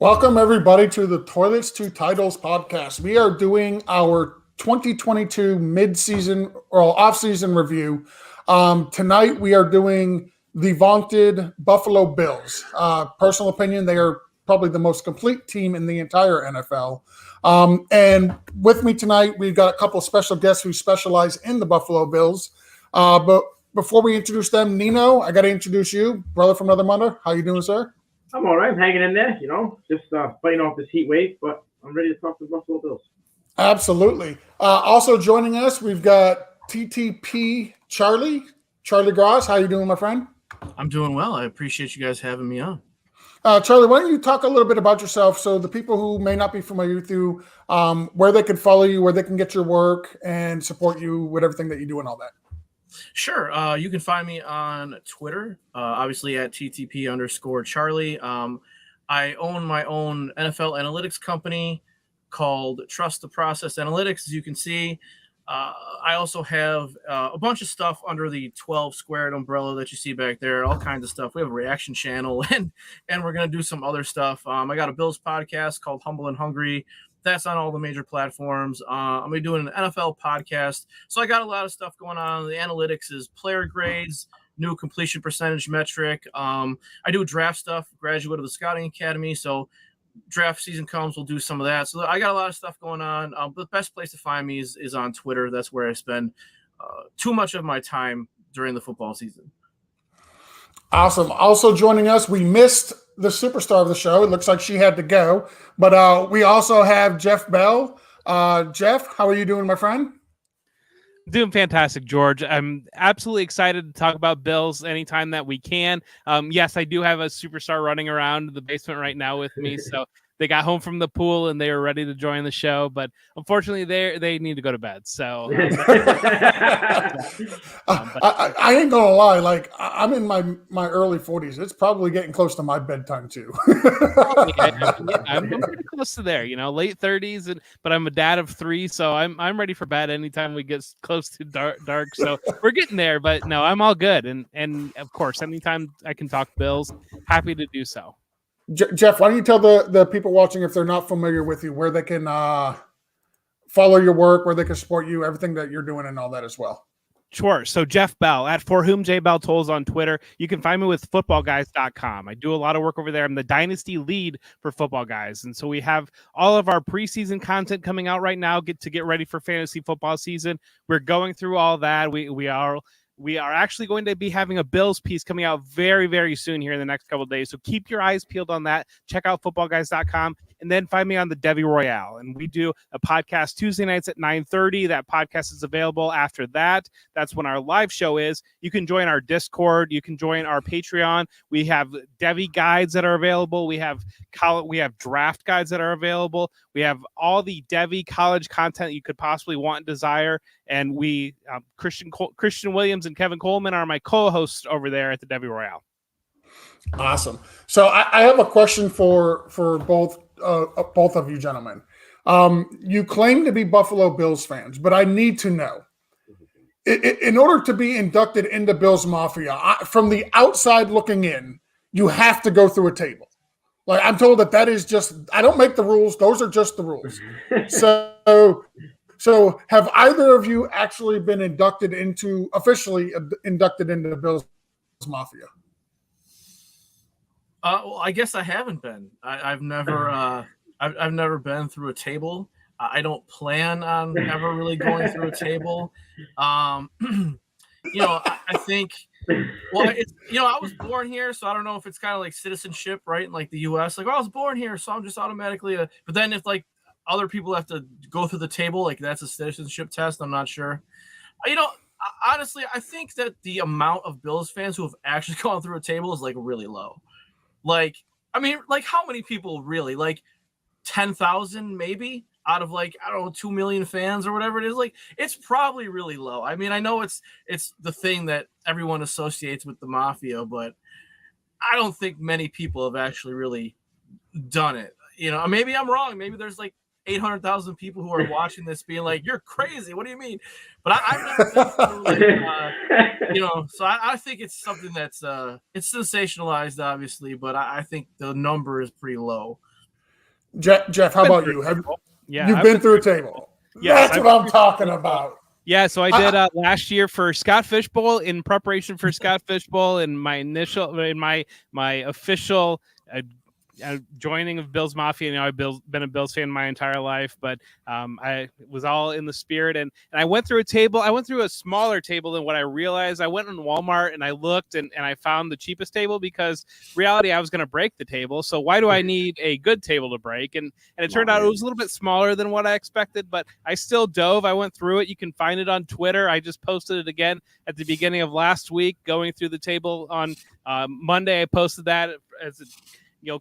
Welcome, everybody, to the Toilets to Titles podcast. We are doing our 2022 mid-season or off-season review. Tonight, we are doing the vaunted Buffalo Bills. Personal opinion, they are probably the most complete team in the entire NFL. And with me tonight, we've got a couple of special guests who specialize in the Buffalo Bills. But before we introduce them, Nino, I got to introduce you, brother from another mother. How you doing, sir? I'm all right. I'm hanging in there, just fighting off this heat wave, but I'm ready to talk to the Buffalo Bills. Absolutely. Also joining us, we've got TTP Charlie Gross. How you doing, my friend? I'm doing well. I appreciate you guys having me on. Charlie, why don't you talk a little bit about yourself so the people who may not be familiar with you, where they can follow you, where they can get your work and support you with everything that you do and all that. Sure. You can find me on Twitter, obviously at TTP_Charlie. I own my own NFL analytics company called Trust the Process Analytics, as you can see. I also have a bunch of stuff under the 12 squared umbrella that you see back there, all kinds of stuff. We have a reaction channel, and we're going to do some other stuff. I got a Bills podcast called Humble and Hungry. That's on all the major platforms. I'm going to be doing an NFL podcast. So I got a lot of stuff going on. The analytics is player grades, new completion percentage metric. I do draft stuff, graduate of the Scouting Academy. So draft season comes, we'll do some of that. So I got a lot of stuff going on. But the best place to find me is on Twitter. That's where I spend too much of my time during the football season. Awesome. Also joining us, we missed the superstar of the show. It looks like she had to go. But we also have Jeff Bell. Jeff, how are you doing, my friend? Doing fantastic, George. I'm absolutely excited to talk about Bills anytime that we can. Yes, I do have a superstar running around the basement right now with me. So they got home from the pool and they were ready to join the show, but unfortunately they need to go to bed. So I ain't gonna lie, like I'm in my early 40s. It's probably getting close to my bedtime too. I'm pretty close to there, late 30s, but I'm a dad of 3, so I'm ready for bed anytime we get close to dark. So we're getting there, but no, I'm all good. And of course, anytime I can talk Bills, happy to do so. Jeff, why don't you tell the people watching, if they're not familiar with you, where they can follow your work, where they can support you, everything that you're doing and all that as well. Sure. So Jeff Bell at For Whom J Bell Tolls on Twitter. You can find me with footballguys.com. I do a lot of work over there. I'm the dynasty lead for Football Guys. And so we have all of our preseason content coming out right now to get ready for fantasy football season. We're going through all that. We are actually going to be having a Bills piece coming out very, very soon here in the next couple of days. So keep your eyes peeled on that. Check out footballguys.com and then find me on the Devi Royale. And we do a podcast Tuesday nights at 9:30. That podcast is available after that. That's when our live show is. You can join our Discord. You can join our Patreon. We have Devi guides that are available. We have draft guides that are available. We have all the Devi college content you could possibly want and desire. And we, Christian Williams and Kevin Coleman are my co-hosts over there at the Devi Royale. Awesome. So I have a question for both of you gentlemen. You claim to be Buffalo Bills fans, but I need to know, in order to be inducted into Bills Mafia, from the outside looking in, you have to go through a table. Like, I'm told that is just, I don't make the rules. Those are just the rules. So have either of you actually been officially inducted into the Bills Mafia? Well, I guess I haven't been. I've never I've never been through a table. I don't plan on ever really going through a table. I think, well, it's, I was born here, so I don't know if it's kind of like citizenship, right? In like the U.S., like, I was born here, so I'm just automatically but then if like other people have to go through the table, like that's a citizenship test, I'm not sure. Honestly, I think that the amount of Bills fans who have actually gone through a table is like really low. Like, I mean, like how many people really? Like 10,000 maybe out of like, I don't know, 2 million fans or whatever it is. Like, it's probably really low. I mean, I know it's the thing that everyone associates with the mafia, but I don't think many people have actually really done it. Maybe I'm wrong. Maybe there's like 800,000 people who are watching this being like, you're crazy. What do you mean? But I've never been through, so I think it's something that's it's sensationalized, obviously, but I think the number is pretty low. Jeff, how about you? You've been through a table. Yes, That's what I'm talking about. Yeah, so I did last year for Scott Fishbowl in preparation for Scott Fishbowl, and my official joining of Bills Mafia. I've been a Bills fan my entire life, but I was all in the spirit, and I went through a table. I went through a smaller table than what I realized. I went in Walmart and I looked and I found the cheapest table, because reality, I was going to break the table. So why do I need a good table to break? And it turned out it was a little bit smaller than what I expected, but I still dove. I went through it. You can find it on Twitter. I just posted it again at the beginning of last week, going through the table on Monday. I posted that as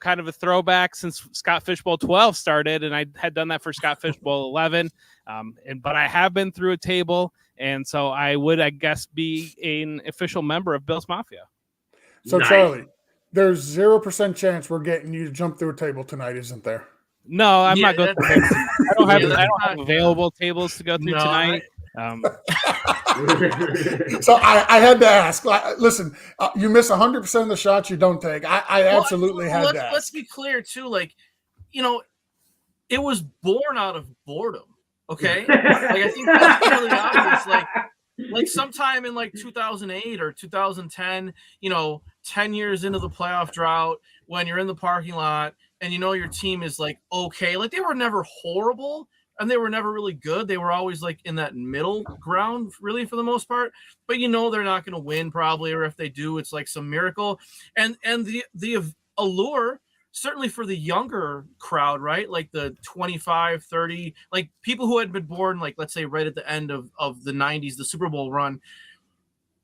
kind of a throwback since Scott Fishbowl 12 started, and I had done that for Scott Fishbowl 11. But I have been through a table, and so I would, I guess, be an official member of Bills Mafia. So, nice. Charlie, there's 0% chance we're getting you to jump through a table tonight, isn't there? No, I'm not going. I don't have available tables to go through tonight. So I had to ask. Listen, you miss 100% of the shots you don't take. I absolutely had to ask. Let's be clear too. It was born out of boredom. Okay, I think that's really obvious. Like sometime in 2008 or 2010, 10 years into the playoff drought, when you're in the parking lot and your team is okay, they were never horrible. And they were never really good. They were always in that middle ground, really, for the most part. But they're not going to win probably, or if they do, it's some miracle. And the allure, certainly for the younger crowd, right? The 25, 30, people who had been born, let's say right at the end of the 90s, the Super Bowl run.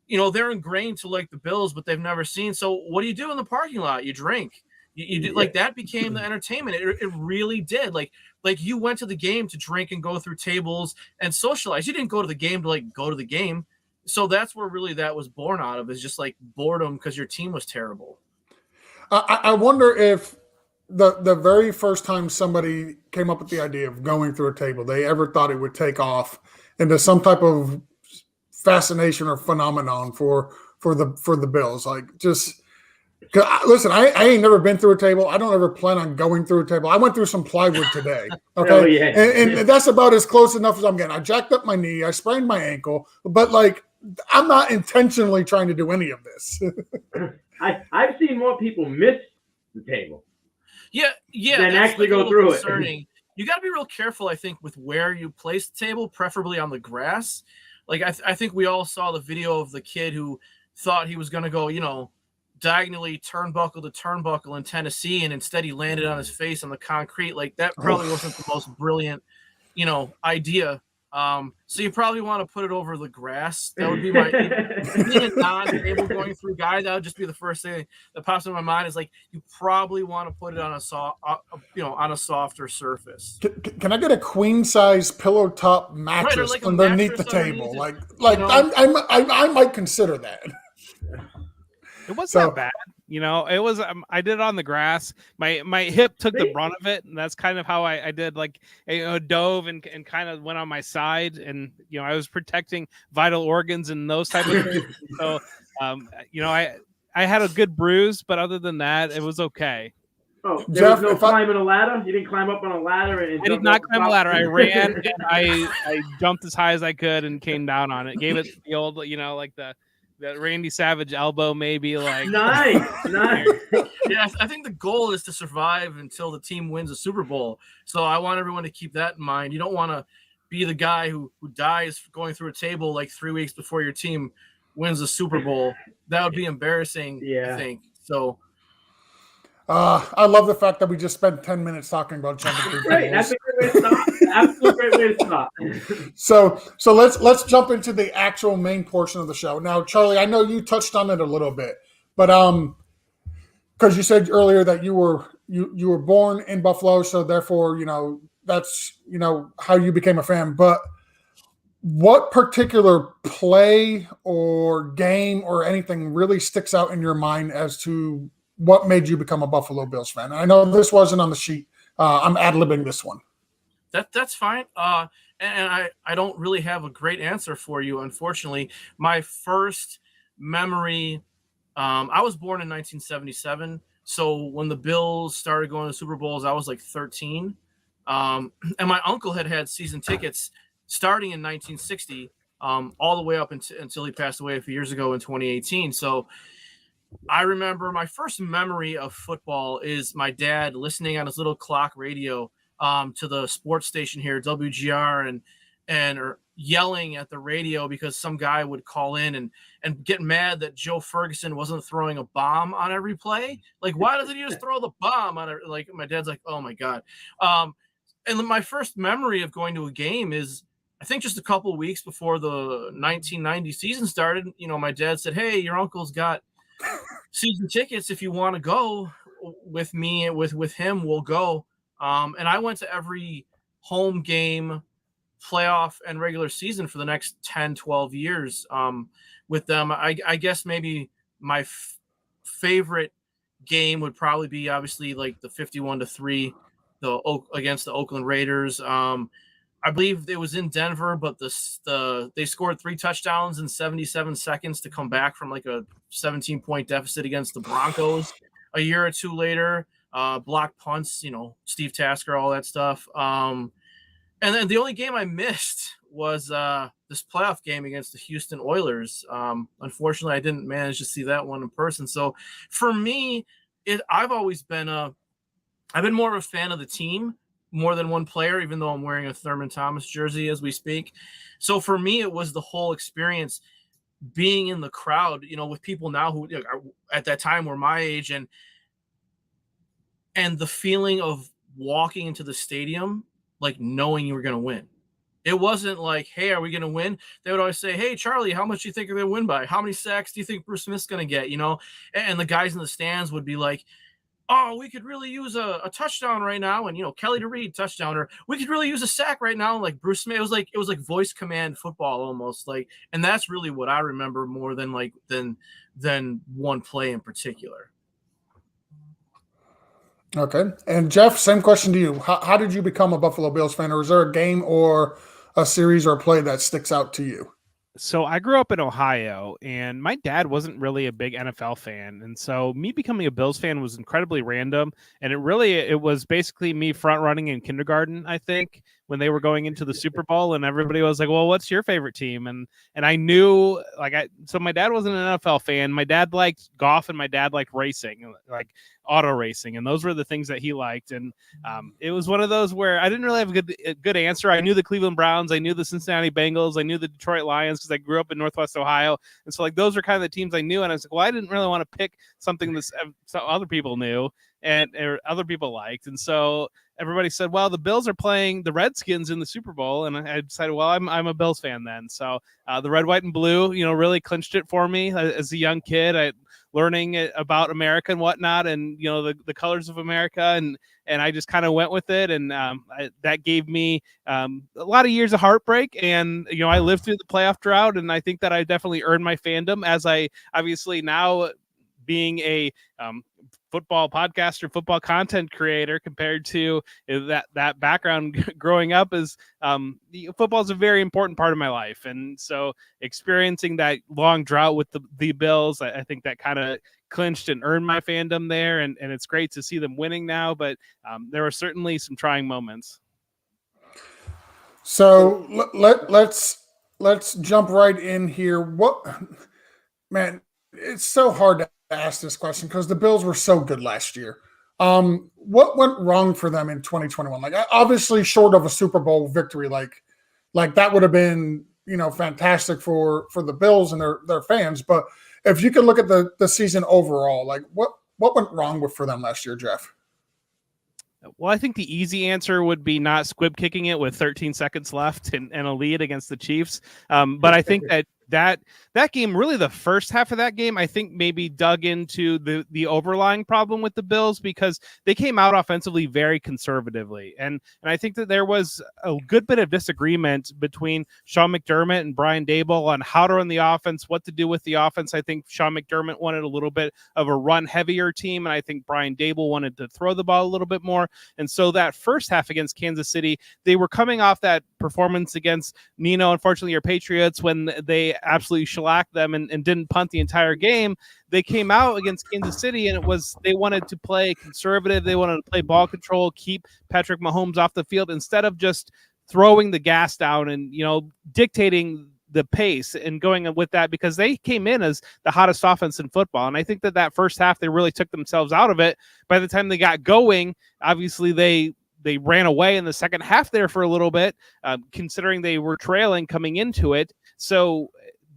They're ingrained to the Bills, but they've never seen. So what do you do in the parking lot? You drink. You do, that became the entertainment. It really did. You went to the game to drink and go through tables and socialize. You didn't go to the game to go to the game. So that's where really that was born out of, is just boredom because your team was terrible. I wonder if the very first time somebody came up with the idea of going through a table, they ever thought it would take off into some type of fascination or phenomenon for the Bills. Listen, I ain't never been through a table. I don't ever plan on going through a table. I went through some plywood today. Okay. Oh, yeah. And that's about as close enough as I'm getting. I jacked up my knee. I sprained my ankle. But I'm not intentionally trying to do any of this. I've seen more people miss the table. Yeah. Than actually go through it. You got to be real careful, I think, with where you place the table, preferably on the grass. I think we all saw the video of the kid who thought he was going to go, diagonally turnbuckle to turnbuckle in Tennessee, and instead he landed on his face on the concrete. That probably wasn't the most brilliant, idea. So you probably want to put it over the grass. That would be my being a non-table going through guy. That would just be the first thing that pops in my mind. Is you probably want to put it on on a softer surface. Can I get a queen size pillow top mattress underneath the table? I might consider that. It wasn't that bad. It was, I did it on the grass. My hip took the brunt of it. And that's kind of how I did, dove and kind of went on my side. And, I was protecting vital organs and those type of things. So, I had a good bruise, but other than that, it was okay. Oh, there was no climbing a ladder? You didn't climb up on a ladder? I did not climb a ladder. I ran and I jumped as high as I could and came down on it. Gave it the old, that Randy Savage elbow, maybe nice. Yeah, I think the goal is to survive until the team wins a Super Bowl. So I want everyone to keep that in mind. You don't want to be the guy who dies going through a table 3 weeks before your team wins the Super Bowl. That would be embarrassing. Yeah. I think so. I love the fact that we just spent 10 minutes talking about jumping through tables. That's a great way to stop. Absolute great way to stop. So let's jump into the actual main portion of the show. Now, Charlie, I know you touched on it a little bit, but because you said earlier that you were born in Buffalo, so therefore that's how you became a fan. But what particular play or game or anything really sticks out in your mind as to what made you become a Buffalo Bills fan? I know this wasn't on the sheet. I'm ad-libbing this one. That's fine. And I don't really have a great answer for you, unfortunately. My first memory, I was born in 1977. So when the Bills started going to Super Bowls, I was like 13. And my uncle had season tickets starting in 1960, all the way up until he passed away a few years ago in 2018. So I remember my first memory of football is my dad listening on his little clock radio to the sports station here, WGR, and yelling at the radio because some guy would call in and get mad that Joe Ferguson wasn't throwing a bomb on every play. Like, why doesn't he just throw the bomb on it? Like, my dad's like, oh my God. And my first memory of going to a game is, I think, just a couple of weeks before the 1990 season started. My dad said, hey, your uncle's got season tickets. If you want to go with me, with him, we'll go. And I went to every home game, playoff, and regular season for the next 10, 12 years with them. I guess maybe my favorite game would probably be obviously like the 51-3 against the Oakland Raiders. I believe it was in Denver, but they scored 3 touchdowns in 77 seconds to come back from like a 17-point deficit against the Broncos a year or two later. Block punts, Steve Tasker, all that stuff. And then the only game I missed was this playoff game against the Houston Oilers. Unfortunately, I didn't manage to see that one in person. So for me, I've been more of a fan of the team more than one player, even though I'm wearing a Thurman Thomas jersey as we speak. So for me, it was the whole experience being in the crowd, with people now who at that time were my age, and the feeling of walking into the stadium, like knowing you were going to win. It wasn't like, hey, are we going to win? They would always say, hey, Charlie, how much do you think they're going to win by? How many sacks do you think Bruce Smith's going to get? And the guys in the stands would be like, oh, we could really use a touchdown right now. And, Kelly DeReed touchdown, or we could really use a sack right now. Like Bruce Smith, it was like voice command football almost, like, and that's really what I remember more than one play in particular. Okay. And Jeff, same question to you. How did you become a Buffalo Bills fan? Or is there a game or a series or a play that sticks out to you? So I grew up in Ohio, and my dad wasn't really a big NFL fan. And so me becoming a Bills fan was incredibly random. And it was basically me front running in kindergarten, I think, when they were going into the Super Bowl, and everybody was like, well, what's your favorite team? And I knew, so my dad wasn't an NFL fan. My dad liked golf, and my dad liked racing, like auto racing. And those were the things that he liked. And it was one of those where I didn't really have a good answer. I knew the Cleveland Browns. I knew the Cincinnati Bengals. I knew the Detroit Lions because I grew up in Northwest Ohio. And so those were kind of the teams I knew. And I was like, well, I didn't really want to pick something that some other people knew or other people liked. And so everybody said, well, the Bills are playing the Redskins in the Super Bowl. And I decided, well, I'm a Bills fan then. So the red, white, and blue, really clinched it for me as a young kid. Learning about America and whatnot, and the colors of America, and I just kind of went with it, and that gave me a lot of years of heartbreak, and I lived through the playoff drought, and I think that I definitely earned my fandom, as I obviously now, being a football podcaster, football content creator, compared to that background growing up, is football is a very important part of my life. And so experiencing that long drought with the Bills, I think that kind of clinched and earned my fandom there. And it's great to see them winning now, but there were certainly some trying moments. So let's jump right in here. Man, it's so hard to ask this question because the Bills were so good last year. What went wrong for them in 2021? Like, obviously, short of a Super Bowl victory, like that would have been, fantastic for the Bills and their fans. But if you could look at the season overall, like what went wrong for them last year, Jeff? Well, I think the easy answer would be not squib kicking it with 13 seconds left and a lead against the Chiefs. But I think that game, really the first half of that game, I think maybe dug into the overlying problem with the Bills, because they came out offensively very conservatively. And I think that there was a good bit of disagreement between Sean McDermott and Brian Daboll on how to run the offense, what to do with the offense. I think Sean McDermott wanted a little bit of a run heavier team, and I think Brian Daboll wanted to throw the ball a little bit more. And so that first half against Kansas City, they were coming off that performance against unfortunately, your Patriots, when they absolutely shellacked them and didn't punt the entire game. They came out against Kansas City, and they wanted to play conservative. They wanted to play ball control, keep Patrick Mahomes off the field instead of just throwing the gas down and, dictating the pace and going with that, because they came in as the hottest offense in football. And I think that first half, they really took themselves out of it. By the time they got going, obviously they ran away in the second half there for a little bit, considering they were trailing coming into it. So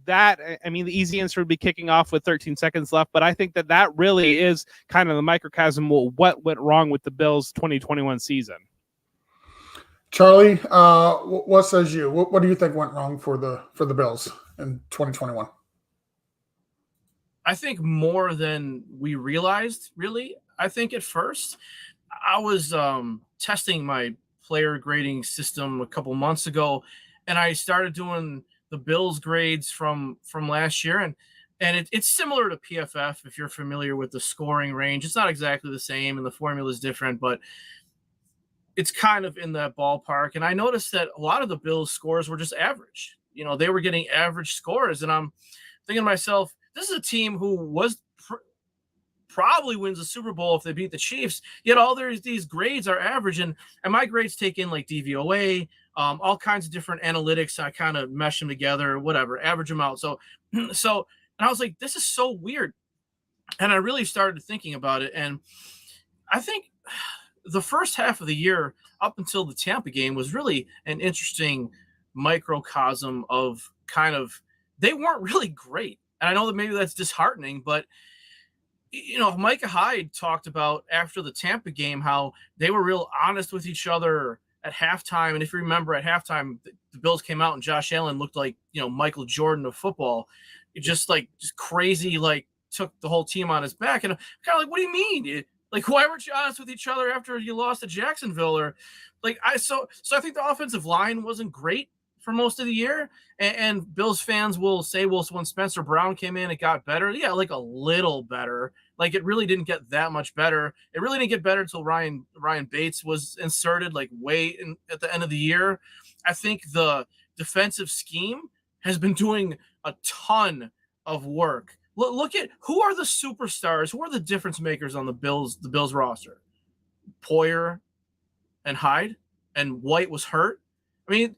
the easy answer would be kicking off with 13 seconds left. But I think that really is kind of the microcosm of what went wrong with the Bills' 2021 season. Charlie, what says you? What do you think went wrong for the Bills in 2021? I think more than we realized, really. I think at first I was testing my player grading system a couple months ago, and I started doing the Bills grades from last year, and it's similar to PFF if you're familiar with the scoring range. It's not exactly the same, and the formula is different, but it's kind of in that ballpark. And I noticed that a lot of the Bills scores were just average. They were getting average scores. And I'm thinking to myself, this is a team who probably wins the Super Bowl if they beat the Chiefs. Yet all these grades are average. And my grades take in like DVOA, all kinds of different analytics. I kind of mesh them together, whatever, average them out. So, and I was like, this is so weird. And I really started thinking about it. And I think the first half of the year up until the Tampa game was really an interesting microcosm of kind of, they weren't really great. And I know that maybe that's disheartening, but Micah Hyde talked about after the Tampa game, how they were real honest with each other at halftime. And if you remember at halftime, the Bills came out and Josh Allen looked like, Michael Jordan of football. Just crazy, took the whole team on his back. And I'm kind of like, what do you mean? Why weren't you honest with each other after you lost to Jacksonville? Or so I think the offensive line wasn't great for most of the year. And Bills fans will say, well, when Spencer Brown came in, it got better. Yeah, a little better. It really didn't get that much better. It really didn't get better until Ryan Bates was inserted way at the end of the year. I think the defensive scheme has been doing a ton of work. Look at who are the superstars, who are the difference makers on the Bills roster. Poyer and Hyde, and White was hurt. I mean,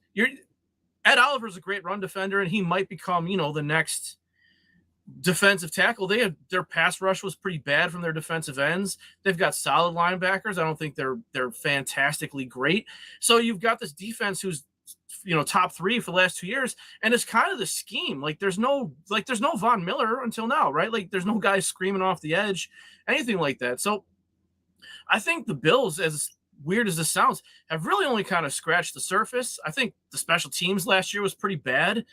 Ed Oliver's a great run defender, and he might become, the next defensive tackle. Their pass rush was pretty bad from their defensive ends. They've got solid linebackers. I don't think they're fantastically great. So you've got this defense who's top 3 for the last 2 years, and it's kind of the scheme. There's no Von Miller until now, right? There's no guy screaming off the edge, anything like that. So I think the Bills, as weird as this sounds, have really only kind of scratched the surface. I think the special teams last year was pretty bad.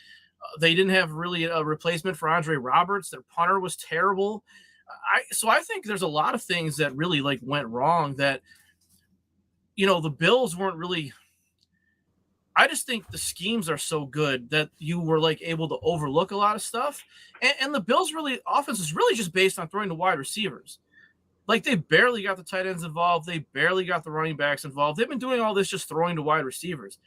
They didn't have really a replacement for Andre Roberts. Their punter was terrible. So I think there's a lot of things that really went wrong that, the Bills weren't really. I just think the schemes are so good that you were able to overlook a lot of stuff. And the Bills offense is really just based on throwing to wide receivers. They barely got the tight ends involved. They barely got the running backs involved. They've been doing all this just throwing to wide receivers.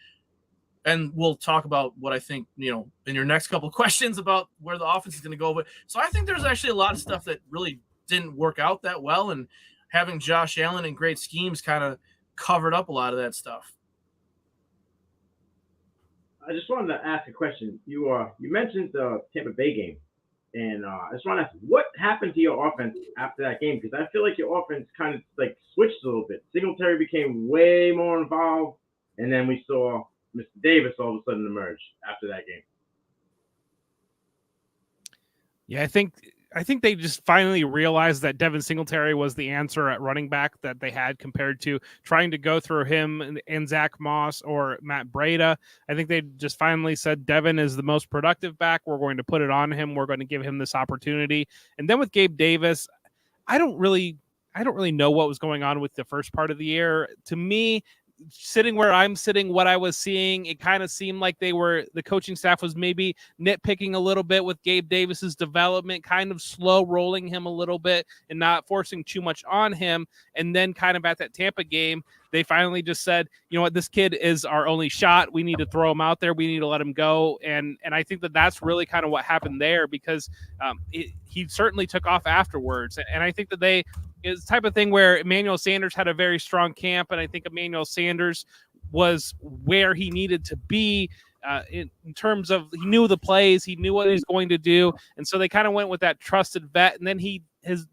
And we'll talk about what I think, in your next couple of questions about where the offense is going to go. But so I think there's actually a lot of stuff that really didn't work out that well. And having Josh Allen and great schemes kind of covered up a lot of that stuff. I just wanted to ask a question. You mentioned the Tampa Bay game, and I just want to ask, what happened to your offense after that game? Because I feel like your offense kind of switched a little bit. Singletary became way more involved, and then we saw Mr. Davis all of a sudden emerge after that game. Yeah, I think they just finally realized that Devin Singletary was the answer at running back that they had compared to trying to go through him and Zach Moss or Matt Breida. I think they just finally said Devin is the most productive back. We're going to put it on him. We're going to give him this opportunity. And then with Gabe Davis, I don't really know what was going on with the first part of the year. To me, sitting where I'm sitting, what I was seeing, it kind of seemed like the coaching staff was maybe nitpicking a little bit with Gabe Davis's development, kind of slow rolling him a little bit and not forcing too much on him. And then kind of at that Tampa game, they finally just said, you know what, this kid is our only shot. We need to throw him out there. We need to let him go. And I think that's really kind of what happened there, because he certainly took off afterwards. And I think that it's the type of thing where Emmanuel Sanders had a very strong camp, and I think Emmanuel Sanders was where he needed to be in terms of, he knew the plays, he knew what he was going to do, and so they kind of went with that trusted vet, and then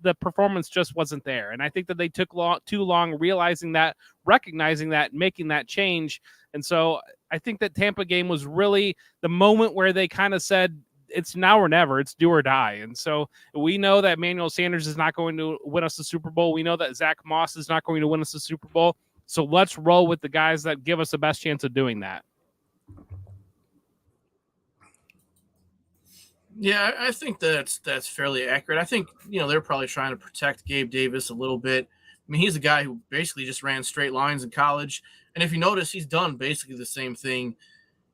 the performance just wasn't there. And I think that they took too long realizing that, recognizing that, making that change. And so I think that Tampa game was really the moment where they kind of said, it's now or never, it's do or die. And so we know that Emmanuel Sanders is not going to win us the Super Bowl. We know that Zach Moss is not going to win us the Super Bowl. So let's roll with the guys that give us the best chance of doing that. Yeah, I think that's fairly accurate. I think, they're probably trying to protect Gabe Davis a little bit. I mean, he's a guy who basically just ran straight lines in college. And if you notice, he's done basically the same thing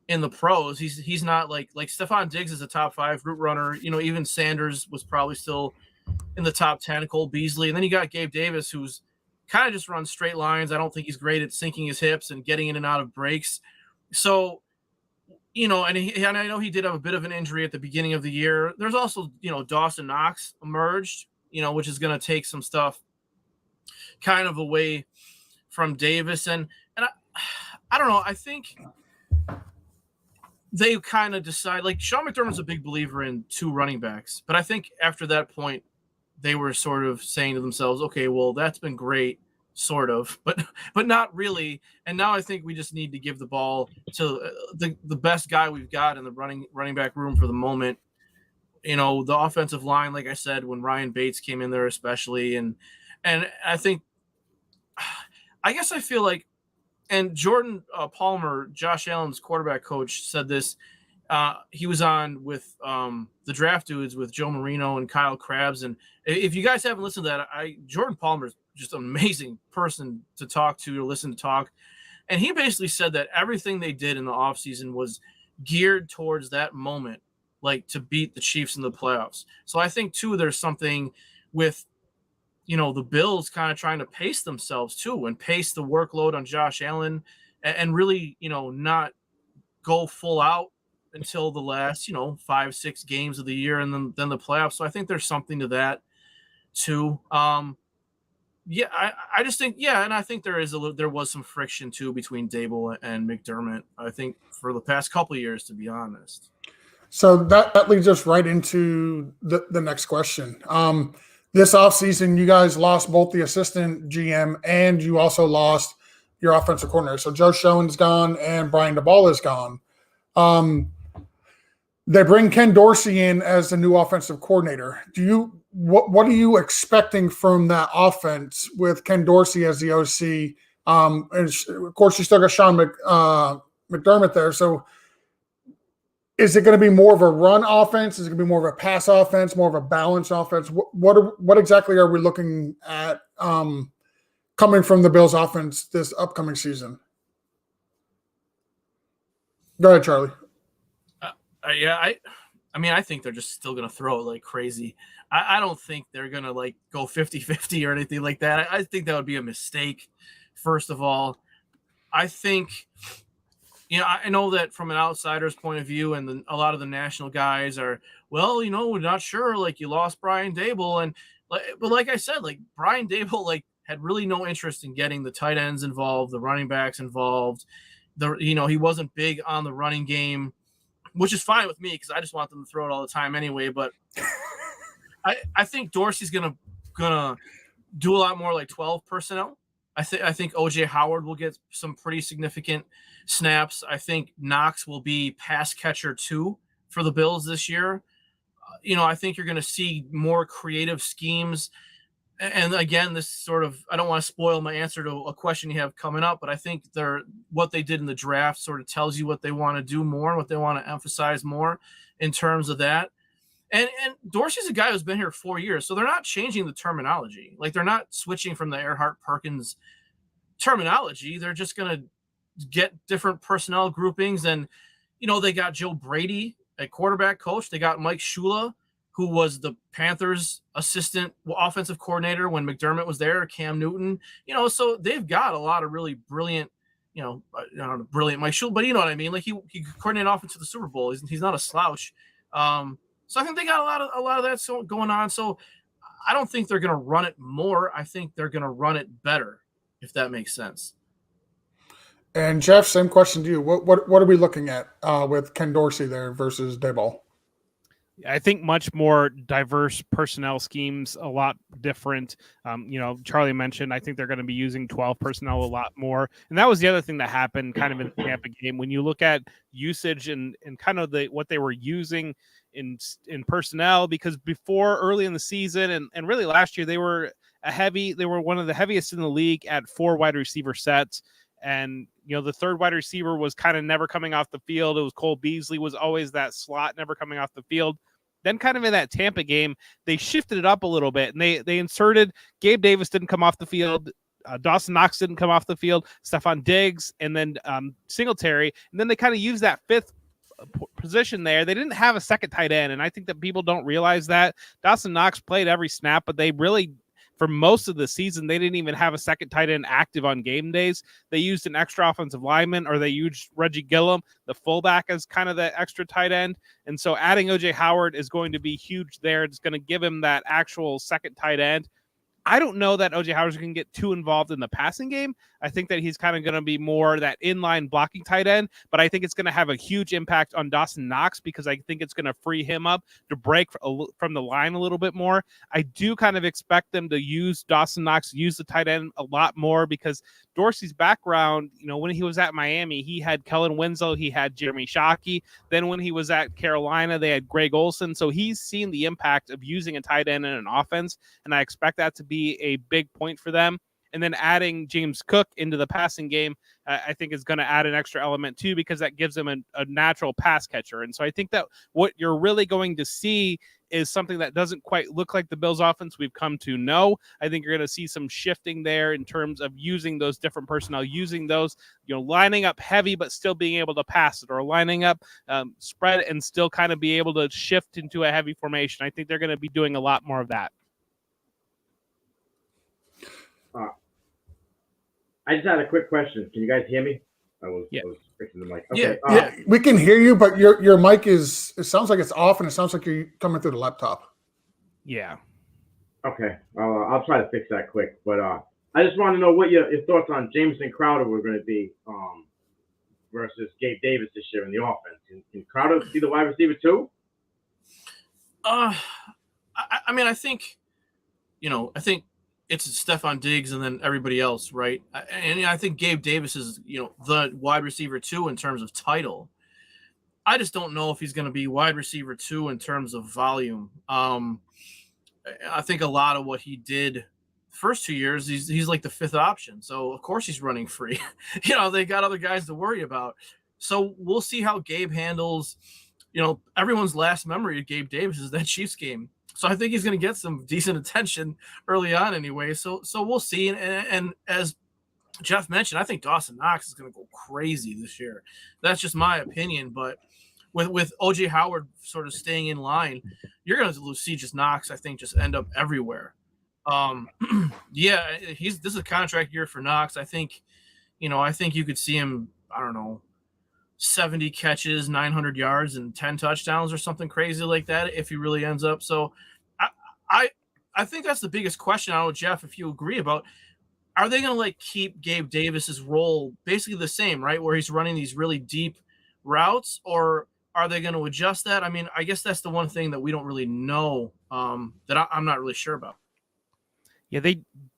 in the pros. He's not like Stephon Diggs is a top 5 route runner. Even Sanders was probably still in the top 10, Cole Beasley. And then you got Gabe Davis, who's kind of just runs straight lines. I don't think he's great at sinking his hips and getting in and out of breaks. So, and I know he did have a bit of an injury at the beginning of the year. There's also, Dawson Knox emerged, which is going to take some stuff kind of away from Davis. And I don't know. I think they kind of decide, like, Sean McDermott's a big believer in 2 running backs, but I think after that point, they were sort of saying to themselves, okay, well, that's been great, sort of, but not really. And now I think we just need to give the ball to the best guy we've got in the running back room for the moment. The offensive line, like I said, when Ryan Bates came in there, especially, and I think, I guess I feel like, and Jordan Palmer, Josh Allen's quarterback coach, said this. He was on with the Draft Dudes with Joe Marino and Kyle Krabs. And if you guys haven't listened to that, Jordan Palmer is just an amazing person to talk to listen to talk. And he basically said that everything they did in the offseason was geared towards that moment, like to beat the Chiefs in the playoffs. So I think, too, there's something with, the Bills kind of trying to pace themselves, too, and pace the workload on Josh Allen and really, not go full out until the last, 5-6 games of the year and then the playoffs. So I think there's something to that too. I just think, and I think there was some friction too between Dable and McDermott, I think, for the past couple of years, to be honest. So that leads us right into the next question. This offseason, you guys lost both the assistant GM and you also lost your offensive coordinator. So Joe Schoen's gone and Brian DeBall is gone. They bring Ken Dorsey in as the new offensive coordinator. What are you expecting from that offense with Ken Dorsey as the OC? And of course, you still got Sean McDermott there. So is it going to be more of a run offense? Is it going to be more of a pass offense, more of a balanced offense? What exactly are we looking at coming from the Bills offense this upcoming season? Go ahead, Charlie. I think they're just still going to throw it like crazy. I don't think they're going to go 50-50 or anything like that. I think that would be a mistake, first of all. I think, I know that from an outsider's point of view, and a lot of the national guys are, well, we're not sure. You lost Brian Dable, but like I said, Brian Dable had really no interest in getting the tight ends involved, the running backs involved. He wasn't big on the running game, which is fine with me because I just want them to throw it all the time anyway. But I think Dorsey's gonna do a lot more 12 personnel. I think OJ Howard will get some pretty significant snaps. I think Knox will be pass catcher 2 for the Bills this year. I think you're going to see more creative schemes. And again, this sort of, I don't want to spoil my answer to a question you have coming up, but I think what they did in the draft sort of tells you what they want to do more, what they want to emphasize more in terms of that. And Dorsey's a guy who's been here 4 years, so they're not changing the terminology. They're not switching from the Earhart-Perkins terminology. They're just going to get different personnel groupings. And, they got Joe Brady at quarterback coach. They got Mike Shula, who was the Panthers assistant offensive coordinator when McDermott was there, Cam Newton, so they've got a lot of really brilliant, brilliant Mike Shule, but you know what I mean? Like he coordinated offense to the Super Bowl. He's not a slouch. So I think they got a lot of that going on. So I don't think they're going to run it more. I think they're going to run it better, if that makes sense. And Jeff, same question to you. What are we looking at with Ken Dorsey there versus Daboll? I think much more diverse personnel schemes, a lot different. Charlie mentioned, I think they're going to be using 12 personnel a lot more. And that was the other thing that happened kind of in the Tampa game. When you look at usage and kind of what they were using in personnel, because before early in the season and really last year, they were one of the heaviest in the league at 4 wide receiver sets. And, the third wide receiver was kind of never coming off the field. It was Cole Beasley was always that slot, never coming off the field. Then kind of in that Tampa game, they shifted it up a little bit and they inserted Gabe Davis didn't come off the field. Dawson Knox didn't come off the field, Stephon Diggs, and then Singletary. And then they kind of used that fifth position there. They didn't have a second tight end. And I think that people don't realize that. Dawson Knox played every snap, but they really, for most of the season, they didn't even have a second tight end active on game days. They used an extra offensive lineman, or they used Reggie Gillum, the fullback, as kind of the extra tight end. And so adding O.J. Howard is going to be huge there. It's going to give him that actual second tight end. I don't know that O.J. Howard's going to get too involved in the passing game. I think that he's kind of going to be more that inline blocking tight end, but I think it's going to have a huge impact on Dawson Knox because I think it's going to free him up to break from the line a little bit more. I do kind of expect them to use Dawson Knox, use the tight end a lot more because Dorsey's background, when he was at Miami, he had Kellen Winslow, he had Jeremy Shockey. Then when he was at Carolina, they had Greg Olsen. So he's seen the impact of using a tight end in an offense, and I expect that to be a big point for them. And then adding James Cook into the passing game, I think is going to add an extra element too, because that gives them a natural pass catcher. And so I think that what you're really going to see is something that doesn't quite look like the Bills offense we've come to know. I think you're going to see some shifting there in terms of using those different personnel, using those, lining up heavy, but still being able to pass it, or lining up spread and still kind of be able to shift into a heavy formation. I think they're going to be doing a lot more of that. I just had a quick question. Can you guys hear me? I was fixing the mic. Okay. Yeah, we can hear you, but your mic it sounds like it's off, and it sounds like you're coming through the laptop. Yeah. Okay. I'll try to fix that quick. But I just want to know what your thoughts on Jameson Crowder were going to be versus Gabe Davis this year in the offense. Can Crowder be the wide receiver too? I think, it's Stephon Diggs and then everybody else, right? And I think Gabe Davis is, the wide receiver 2 in terms of title. I just don't know if he's going to be wide receiver 2 in terms of volume. I think a lot of what he did the first 2 years, he's like the fifth option. So, of course, he's running free. They got other guys to worry about. So we'll see how Gabe handles, everyone's last memory of Gabe Davis is that Chiefs game. So I think he's going to get some decent attention early on anyway. So we'll see. And as Jeff mentioned, I think Dawson Knox is going to go crazy this year. That's just my opinion. But with O.J. Howard sort of staying in line, you're going to see just Knox, I think, just end up everywhere. This is a contract year for Knox. I think you could see him, 70 catches, 900 yards, and 10 touchdowns or something crazy like that if he really ends up. So I think that's the biggest question. I don't know, Jeff, if you agree about, are they going to keep Gabe Davis's role basically the same, right? Where he's running these really deep routes, or are they going to adjust that? I mean, I guess that's the one thing that we don't really know that I'm not really sure about. Yeah,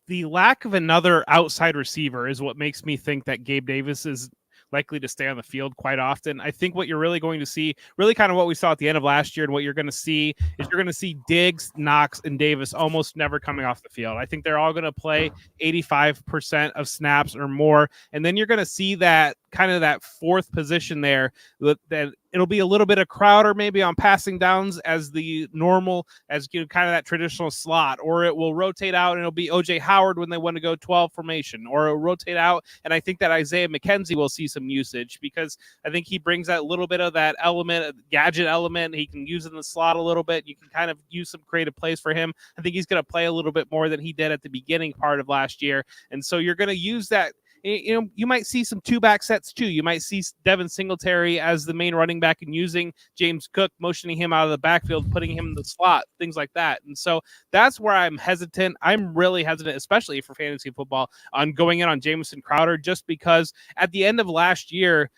the lack of another outside receiver is what makes me think that Gabe Davis is likely to stay on the field quite often. I think what you're really going to see, really kind of what we saw at the end of last year, and what you're going to see is you're going to see Diggs, Knox, and Davis almost never coming off the field. I think they're all going to play 85% of snaps or more. And then you're going to see that kind of that fourth position there, that it'll be a little bit of Crowder maybe on passing downs as the normal, as kind of that traditional slot, or it will rotate out and it'll be OJ Howard when they want to go 12 formation, or it'll rotate out. And I think that Isaiah McKenzie will see some usage because I think he brings that little bit of that element, gadget element. He can use it in the slot a little bit. You can kind of use some creative plays for him. I think he's going to play a little bit more than he did at the beginning part of last year. And so you're going to use that. You might see some two-back sets too. You might see Devin Singletary as the main running back and using James Cook, motioning him out of the backfield, putting him in the slot, things like that. And so that's where I'm hesitant. I'm really hesitant, especially for fantasy football, on going in on Jamison Crowder, just because at the end of last year,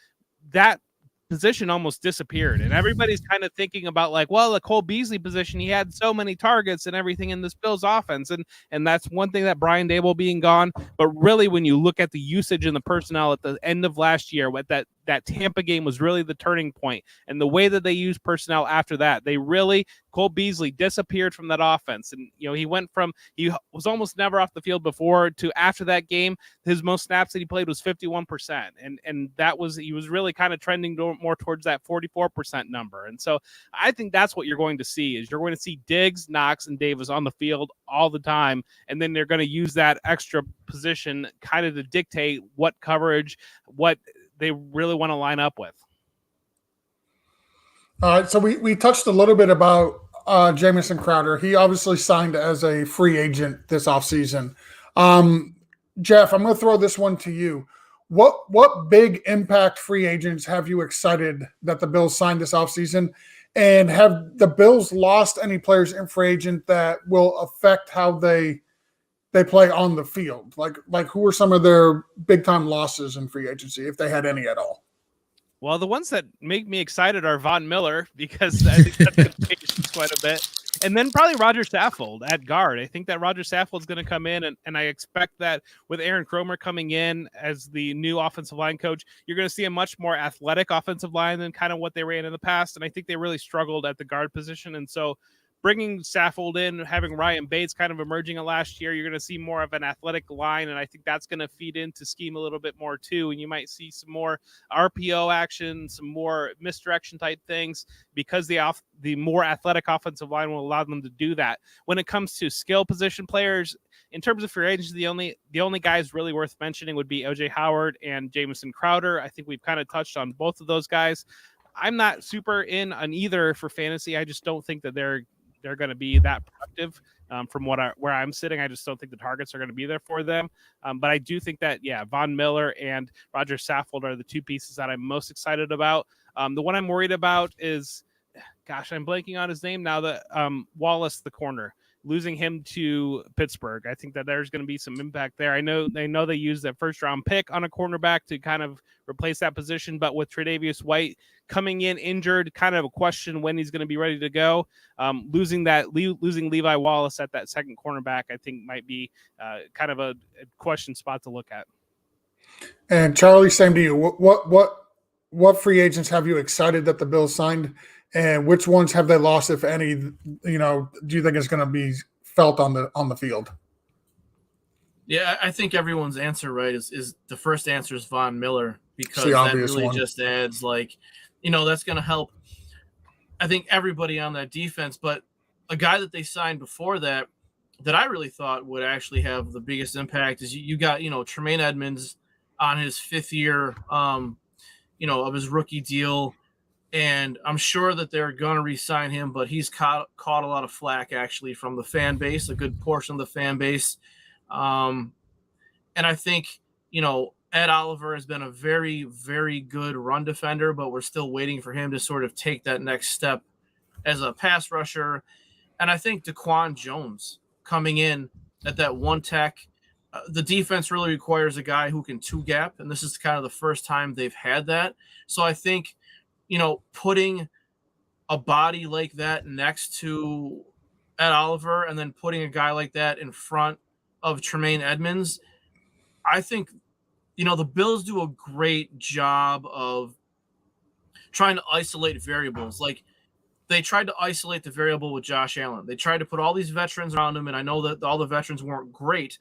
that position almost disappeared, and everybody's kind of thinking about like, well, the Cole Beasley position, he had so many targets and everything in this Bills offense, and that's one thing, that Brian Dable being gone. But really, when you look at the usage and the personnel at the end of last year, what that Tampa game was really the turning point, and the way that they used personnel after that, they really, Cole Beasley disappeared from that offense. And he went from, he was almost never off the field before, to after that game, his most snaps that he played was 51%, and that was, he was really kind of trending more towards that 44% number. And so I think that's what you're going to see, is you're going to see Diggs, Knox, and Davis on the field all the time, and then they're going to use that extra position kind of to dictate what coverage, what they really want to line up with. All right, so we touched a little bit about Jamison Crowder. He obviously signed as a free agent this offseason. Jeff, I'm going to throw this one to you. What big impact free agents have you excited that the Bills signed this offseason? And have the Bills lost any players in free agent that will affect how they play on the field? Like who are some of their big-time losses in free agency, if they had any at all? Well, the ones that make me excited are Von Miller, because I think that's going to change quite a bit. And then probably Roger Saffold at guard. I think that Roger Saffold is going to come in, and I expect that with Aaron Kromer coming in as the new offensive line coach, you're going to see a much more athletic offensive line than kind of what they ran in the past. And I think they really struggled at the guard position. And so bringing Saffold in, having Ryan Bates kind of emerging last year, you're going to see more of an athletic line, and I think that's going to feed into scheme a little bit more too. And you might see some more RPO action, some more misdirection type things, because the more athletic offensive line will allow them to do that. When it comes to skill position players, in terms of free agency, the only guys really worth mentioning would be OJ Howard and Jamison Crowder. I think we've kind of touched on both of those guys. I'm not super in on either for fantasy. I just don't think that they're going to be that productive from where I'm sitting. I just don't think the targets are going to be there for them. But I do think that, Von Miller and Roger Saffold are the two pieces that I'm most excited about. The one I'm worried about is, I'm blanking on his name now, Wallace, the corner. Losing him to Pittsburgh, I think that there's going to be some impact there. I know they used that first round pick on a cornerback to kind of replace that position, but with Tre'Davious White coming in injured, kind of a question when he's going to be ready to go. Losing Levi Wallace at that second cornerback, I think might be kind of a question spot to look at. And Charlie, same to you. What free agents have you excited that the Bills signed? And which ones have they lost, if any? Do you think it's going to be felt on the field? Yeah, I think everyone's answer, right, is the first answer is Von Miller, because that really just adds, that's going to help, I think, everybody on that defense. But a guy that they signed before that I really thought would actually have the biggest impact is you got, Tremaine Edmonds on his fifth year, of his rookie deal. And I'm sure that they're going to re-sign him, but he's caught a lot of flack, actually, from the fan base, a good portion of the fan base. And I think, Ed Oliver has been a very, very good run defender, but we're still waiting for him to sort of take that next step as a pass rusher. And I think Daquan Jones coming in at that one tech, the defense really requires a guy who can two gap, and this is kind of the first time they've had that. So I think, putting a body like that next to Ed Oliver and then putting a guy like that in front of Tremaine Edmonds, I think, the Bills do a great job of trying to isolate variables. Like, they tried to isolate the variable with Josh Allen. They tried to put all these veterans around him, and I know that all the veterans weren't great,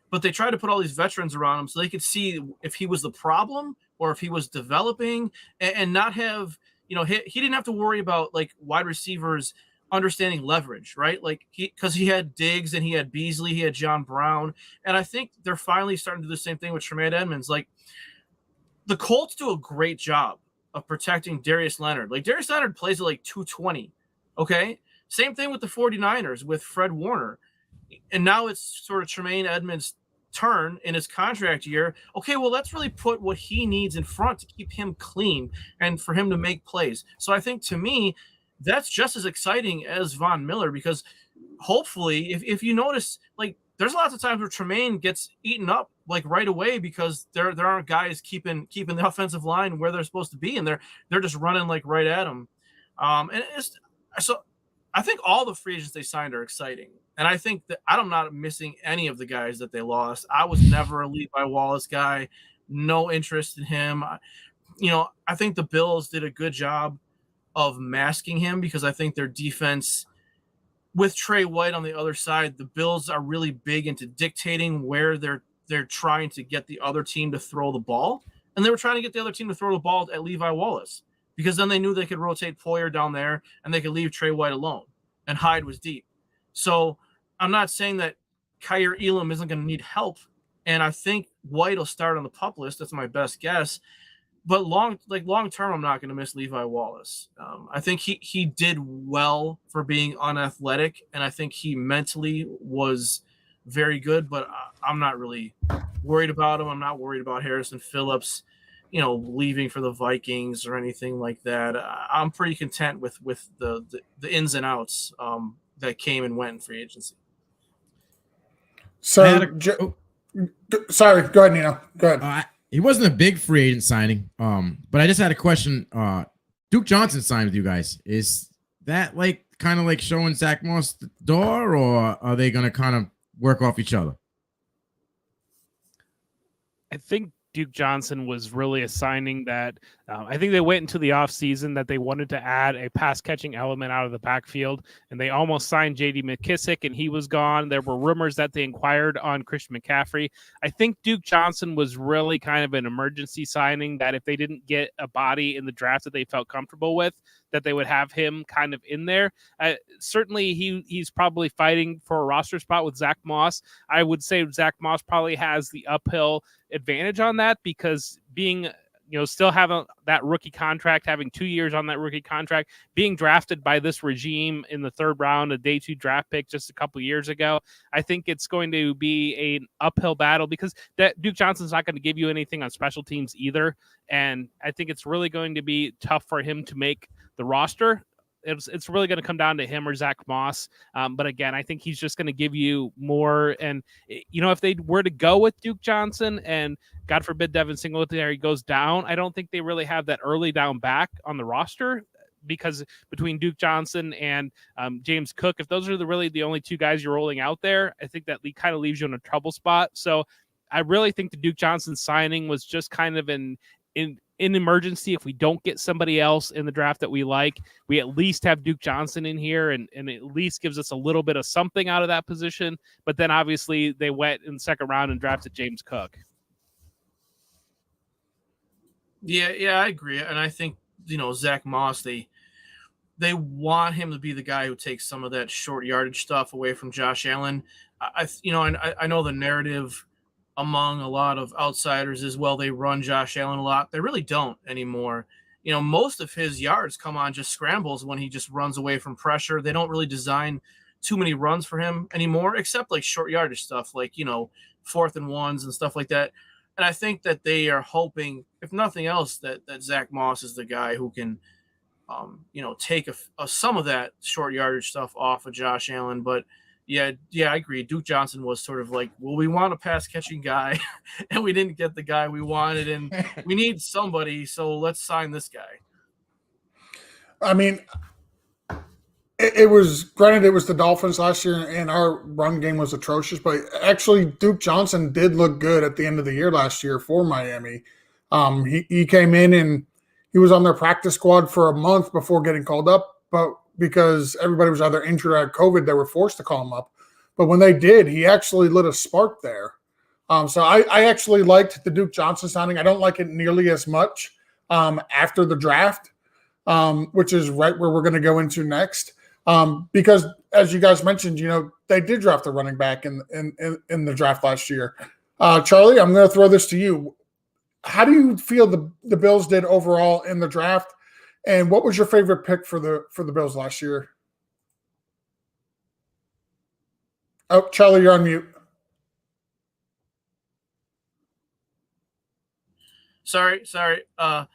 but they tried to put all these veterans around him so they could see if he was the problem or if he was developing and not have, he didn't have to worry about like wide receivers understanding leverage, right? Like because he had Diggs and he had Beasley, he had John Brown. And I think they're finally starting to do the same thing with Tremaine Edmonds. Like the Colts do a great job of protecting Darius Leonard. Like Darius Leonard plays at like 220. Okay. Same thing with the 49ers with Fred Warner. And now it's sort of Tremaine Edmonds' turn in his contract year. Okay, well, let's really put what he needs in front to keep him clean and for him to make plays. So I think to me, that's just as exciting as Von Miller, because hopefully if you notice, like there's lots of times where Tremaine gets eaten up like right away because there aren't guys keeping the offensive line where they're supposed to be, and they're just running like right at him. And it's so I think all the free agents they signed are exciting. And I think that I'm not missing any of the guys that they lost. I was never a Levi Wallace guy, no interest in him. I think the Bills did a good job of masking him because I think their defense with Trey White on the other side, the Bills are really big into dictating where they're trying to get the other team to throw the ball. And they were trying to get the other team to throw the ball at Levi Wallace because then they knew they could rotate Poyer down there and they could leave Trey White alone and Hyde was deep. So I'm not saying that Kyer Elam isn't going to need help. And I think White will start on the PUP list. That's my best guess. But long term, I'm not going to miss Levi Wallace. I think he did well for being unathletic, and I think he mentally was very good. But I'm not really worried about him. I'm not worried about Harrison Phillips, leaving for the Vikings or anything like that. I'm pretty content with the ins and outs that came and went in free agency. So, sorry, go ahead, Nino. Go ahead. He wasn't a big free agent signing, but I just had a question. Duke Johnson signed with you guys. Is that like kind of like showing Zach Moss the door, or are they going to kind of work off each other? I think Duke Johnson was really a signing that I think they went into the offseason that they wanted to add a pass-catching element out of the backfield, and they almost signed J.D. McKissick, and he was gone. There were rumors that they inquired on Christian McCaffrey. I think Duke Johnson was really kind of an emergency signing that if they didn't get a body in the draft that they felt comfortable with, that they would have him kind of in there. Certainly, he's probably fighting for a roster spot with Zach Moss. I would say Zach Moss probably has the uphill advantage on that because being still having that rookie contract, having 2 years on that rookie contract, being drafted by this regime in the third round, a day 2 draft pick just a couple years ago. I think it's going to be an uphill battle because that Duke Johnson's not going to give you anything on special teams either. And I think it's really going to be tough for him to make the roster. It's really going to come down to him or Zach Moss. But again, I think he's just going to give you more. And, if they were to go with Duke Johnson and God forbid Devin Singletary goes down, I don't think they really have that early down back on the roster because between Duke Johnson and James Cook, if those are really the only 2 guys you're rolling out there, I think that kind of leaves you in a trouble spot. So I really think the Duke Johnson signing was just kind of an emergency. If we don't get somebody else in the draft that we like, we at least have Duke Johnson in here and it at least gives us a little bit of something out of that position. But then obviously they went in the second round and drafted James Cook. Yeah, I agree. And I think, Zach Moss, they want him to be the guy who takes some of that short yardage stuff away from Josh Allen. I know the narrative among a lot of outsiders is, well, they run Josh Allen a lot. They really don't anymore. Most of his yards come on just scrambles when he just runs away from pressure. They don't really design too many runs for him anymore, except like short yardage stuff, like, 4th and 1s and stuff like that. And I think that they are hoping, if nothing else, that Zach Moss is the guy who can, take some of that short yardage stuff off of Josh Allen. But yeah, I agree. Duke Johnson was sort of like, well, we want a pass catching guy and we didn't get the guy we wanted and we need somebody. So let's sign this guy. I mean, it was granted it was the Dolphins last year and our run game was atrocious, but actually Duke Johnson did look good at the end of the year last year for Miami. He came in and he was on their practice squad for a month before getting called up, but because everybody was either injured or had COVID, they were forced to call him up. But when they did, he actually lit a spark there. So I actually liked the Duke Johnson signing. I don't like it nearly as much after the draft, which is right where we're going to go into next. Because as you guys mentioned, they did draft a running back in the draft last year. Charlie, I'm going to throw this to you. How do you feel the Bills did overall in the draft, and what was your favorite pick for the Bills last year? Oh, Charlie, you're on mute. Sorry. I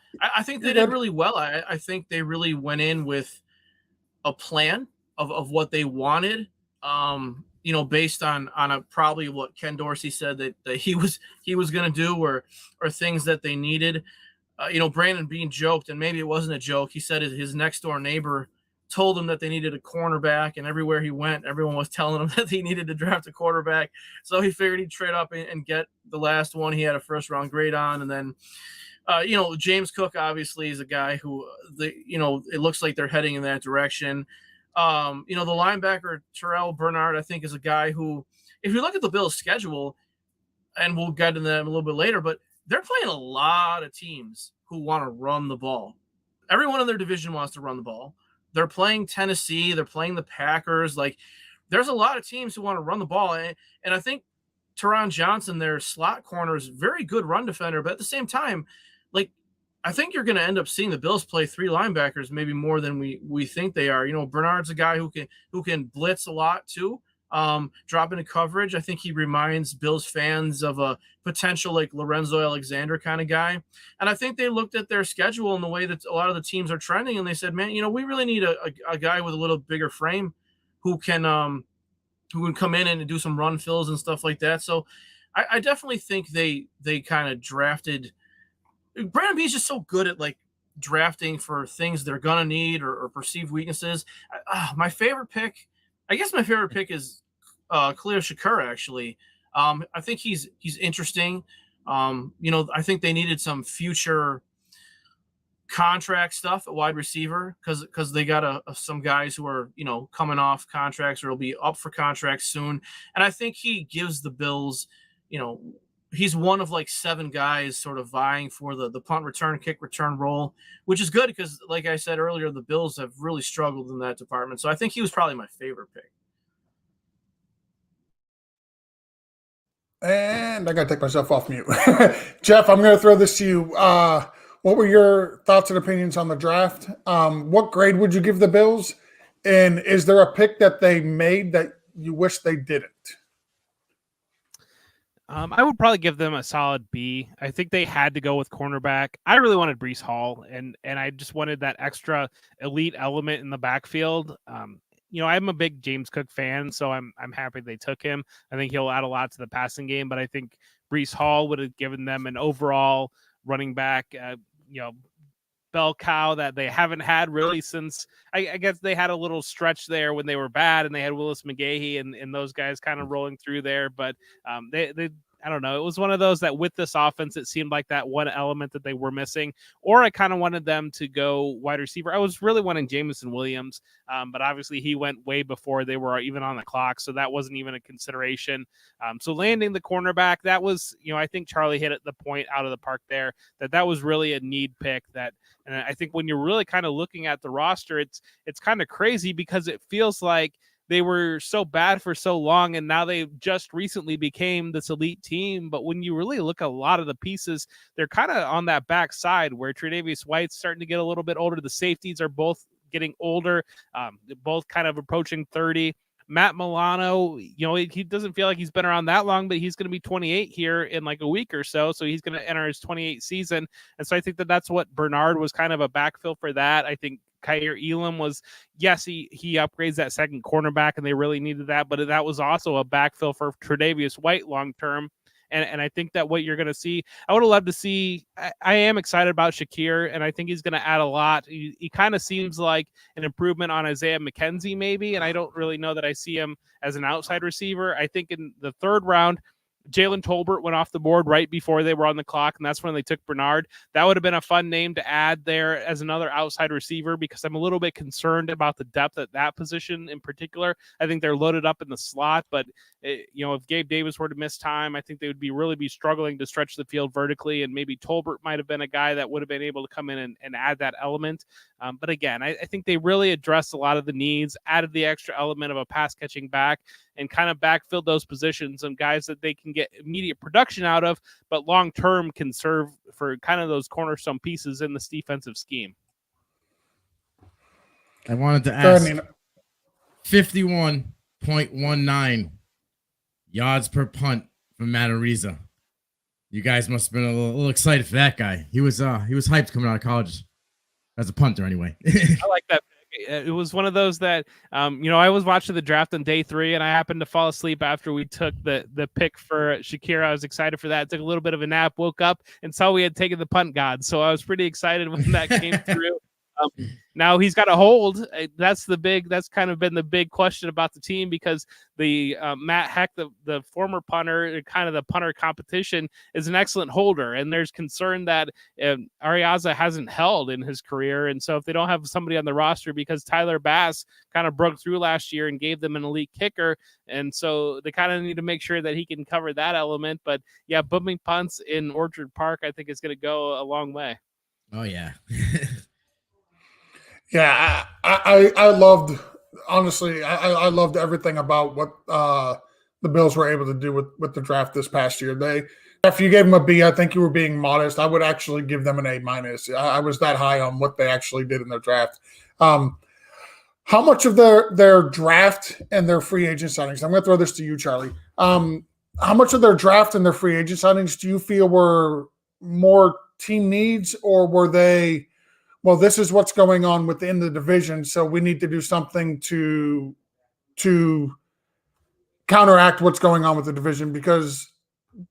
think they did really well. I think they really went in with a plan of what they wanted. Based on probably what Ken Dorsey said that he was going to do, or things that they needed. Brandon Beane joked, and maybe it wasn't a joke. He said his next door neighbor told him that they needed a cornerback, and everywhere he went, everyone was telling him that he needed to draft a quarterback. So he figured he'd trade up and get the last one he had a first round grade on. And then, James Cook obviously is a guy who it looks like they're heading in that direction. The linebacker Terrell Bernard, I think, is a guy who, if you look at the Bills' schedule, and we'll get into that a little bit later, but they're playing a lot of teams who want to run the ball. Everyone in their division wants to run the ball. They're playing Tennessee. They're playing the Packers. Like, there's a lot of teams who want to run the ball. And I think Teron Johnson, their slot corner, is a very good run defender. But at the same time, like, I think you're going to end up seeing the Bills play three linebackers maybe more than we think they are. Bernard's a guy who can blitz a lot too. Drop into coverage. I think he reminds Bills fans of a potential like Lorenzo Alexander kind of guy. And I think they looked at their schedule and the way that a lot of the teams are trending, and they said, man, we really need a guy with a little bigger frame who can come in and do some run fills and stuff like that. So I definitely think they kind of drafted. Brandon Beane's just so good at like drafting for things they're gonna need or perceived weaknesses. My favorite pick is Khalil Shakur, actually. I think he's interesting. I think they needed some future contract stuff at wide receiver because they got some guys who are coming off contracts or will be up for contracts soon, and I think he gives the Bills, he's one of like 7 guys sort of vying for the punt return, kick return role, which is good because, like I said earlier, the Bills have really struggled in that department. So I think he was probably my favorite pick. And I got to take myself off mute. Jeff, I'm going to throw this to you. What were your thoughts and opinions on the draft? What grade would you give the Bills? And is there a pick that they made that you wish they didn't? I would probably give them a solid B. I think they had to go with cornerback. I really wanted Breece Hall, and I just wanted that extra elite element in the backfield. I'm a big James Cook fan, so I'm happy they took him. I think he'll add a lot to the passing game, but I think Breece Hall would have given them an overall running back, bell cow that they haven't had really since I guess they had a little stretch there when they were bad and they had Willis McGahee and those guys kind of rolling through there. But they I don't know. It was one of those that with this offense, it seemed like that one element that they were missing, or I kind of wanted them to go wide receiver. I was really wanting Jameson Williams, but obviously he went way before they were even on the clock. So that wasn't even a consideration. So landing the cornerback, that was, I think Charlie hit it the point out of the park there, that was really a need pick and I think when you're really kind of looking at the roster, it's kind of crazy because it feels like they were so bad for so long, and now they just recently became this elite team. But when you really look at a lot of the pieces, they're kind of on that backside where Tre'Davious White's starting to get a little bit older. The safeties are both getting older, both kind of approaching 30. Matt Milano, he doesn't feel like he's been around that long, but he's going to be 28 here in like a week or so. So he's going to enter his 28th season. And so I think that's what Bernard was kind of a backfill for that. I think Kaiir Elam was, yes, he upgrades that second cornerback, and they really needed that, but that was also a backfill for Tre'Davious White long term. And I think that what you're going to see, I would have loved to see. I am excited about Shakur, and I think he's going to add a lot. He kind of seems like an improvement on Isaiah McKenzie, maybe, and I don't really know that I see him as an outside receiver. I think in the third round, Jalen Tolbert went off the board right before they were on the clock, and that's when they took Bernard. That would have been a fun name to add there as another outside receiver, because I'm a little bit concerned about the depth at that position in particular. I think they're loaded up in the slot, but if Gabe Davis were to miss time, I think they would really be struggling to stretch the field vertically, and maybe Tolbert might have been a guy that would have been able to come in and add that element. But again, I think they really addressed a lot of the needs, added the extra element of a pass catching back, and kind of backfilled those positions and guys that they can get immediate production out of, but long-term can serve for kind of those cornerstone pieces in this defensive scheme. I wanted to ask 51.19 yards per punt from Matt Ariza. You guys must have been a little excited for that guy. He was hyped coming out of college as a punter anyway. I like that. It was one of those that, I was watching the draft on day 3, and I happened to fall asleep after we took the pick for Shakur. I was excited for that. Took a little bit of a nap, woke up, and saw we had taken the punt god. So I was pretty excited when that came through. Now he's got a hold. That's kind of been the big question about the team, because the Matt Heck, the former punter, kind of the punter competition, is an excellent holder, and there's concern that Ariaza hasn't held in his career, and so if they don't have somebody on the roster, because Tyler Bass kind of broke through last year and gave them an elite kicker, and so they kind of need to make sure that he can cover that element. But yeah, booming punts in Orchard Park, I think, is going to go a long way. Oh yeah. Yeah, I loved, honestly, I loved everything about what the Bills were able to do with the draft this past year. If you gave them a B, I think you were being modest. I would actually give them an A-. I was that high on what they actually did in their draft. How much of their draft and their free agent signings, I'm going to throw this to you, Charlie. How much of their draft and their free agent signings do you feel were more team needs, or were they, well, this is what's going on within the division, so we need to do something to counteract what's going on with the division? Because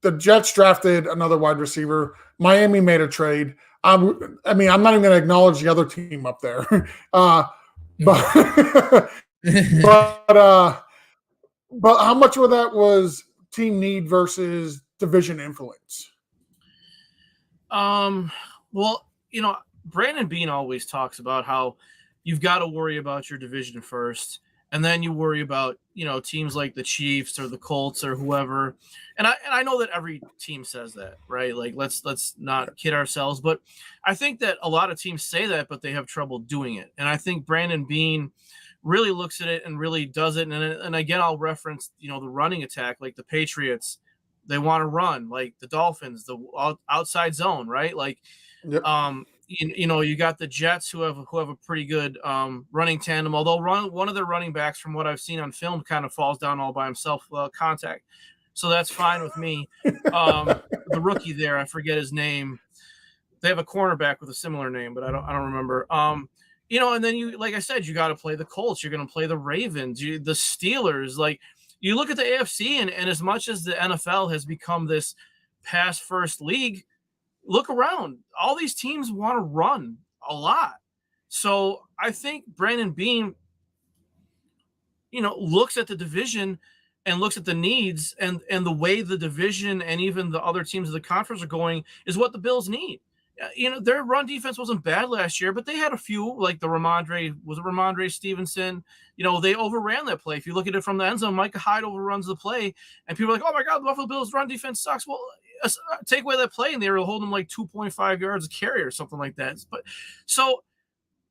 the Jets drafted another wide receiver. Miami made a trade. I'm not even going to acknowledge the other team up there. But how much of that was team need versus division influence? Well, Brandon Beane always talks about how you've got to worry about your division first, and then you worry about, teams like the Chiefs or the Colts or whoever. And I know that every team says that, right? Like, let's not kid ourselves, but I think that a lot of teams say that, but they have trouble doing it. And I think Brandon Beane really looks at it and really does it. And again, I'll reference, the running attack, like the Patriots, they want to run, like the Dolphins, the outside zone, right? Like, yep. You got the Jets who have a pretty good running tandem, although one of their running backs, from what I've seen on film, kind of falls down all by himself without contact. So that's fine with me. The rookie there, I forget his name. They have a cornerback with a similar name, but I don't remember. And then you, like I said, you got to play the Colts. You're going to play the Ravens, the Steelers. Like, you look at the AFC, and as much as the NFL has become this pass first league, look around. All these teams want to run a lot. So I think Brandon Beane, looks at the division and looks at the needs, and the way the division and even the other teams of the conference are going is what the Bills need. Their run defense wasn't bad last year, but they had a few, like the Ramondre Stevenson. They overran that play. If you look at it from the end zone, Micah Hyde overruns the play, and people are like, oh my God, the Buffalo Bills run defense sucks. Well, take away that play, and they were holding like 2.5 yards a carry or something like that. But so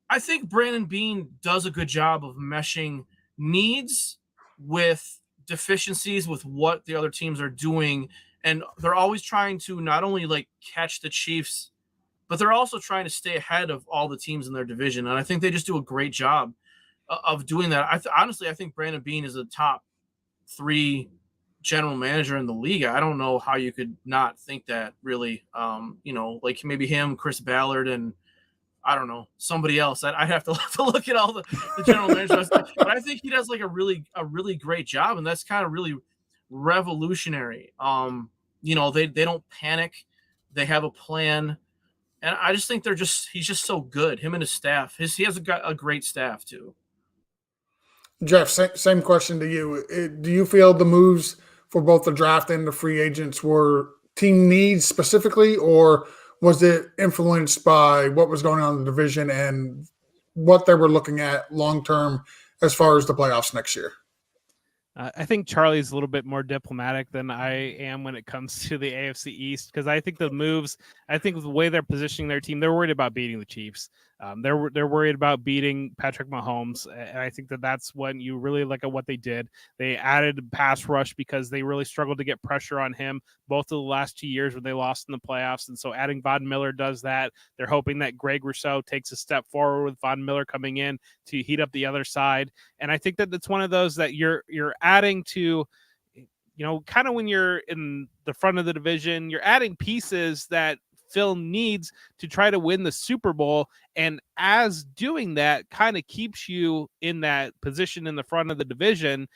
I think Brandon Beane does a good job of meshing needs with deficiencies with what the other teams are doing. And they're always trying to not only like catch the Chiefs, but they're also trying to stay ahead of all the teams in their division. And I think they just do a great job of doing that. Honestly, I think Brandon Beane is a top 3 general manager in the league. I don't know how you could not think that, really. Like maybe him, Chris Ballard, and I don't know, somebody else. I'd have to look at all the general managers. But I think he does like a really great job, and that's kind of really revolutionary. They don't panic. They have a plan. And I just think he's just so good. Him and his staff. He has a great staff too. Jeff, same question to you. Do you feel the moves for both the draft and the free agents were team needs specifically, or was it influenced by what was going on in the division and what they were looking at long-term as far as the playoffs next year? I think Charlie's a little bit more diplomatic than I am when it comes to the AFC East, because I think the way they're positioning their team, they're worried about beating the Chiefs. They're worried about beating Patrick Mahomes, and I think that's when you really look at what they did. They added pass rush because they really struggled to get pressure on him both of the last 2 years when they lost in the playoffs, and so adding Von Miller does that. They're hoping that Greg Rousseau takes a step forward with Von Miller coming in to heat up the other side, and I think that it's one of those that you're adding to, kind of when you're in the front of the division, you're adding pieces that Phil needs to try to win the Super Bowl. And as doing that kind of keeps you in that position in the front of the division,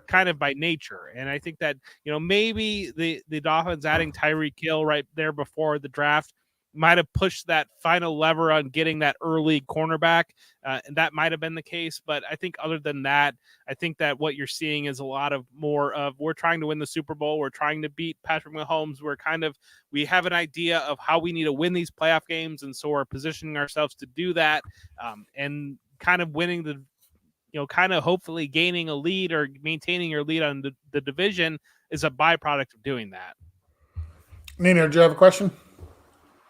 kind of by nature. And I think that, maybe the Dolphins adding Tyreek Hill right there before the draft might have pushed that final lever on getting that early cornerback. And that might have been the case. But I think other than that, I think that what you're seeing is a lot of more of, we're trying to win the Super Bowl. We're trying to beat Patrick Mahomes. We have an idea of how we need to win these playoff games. And so we're positioning ourselves to do that, and kind of winning kind of hopefully gaining a lead or maintaining your lead on the division is a byproduct of doing that. Nina, do you have a question?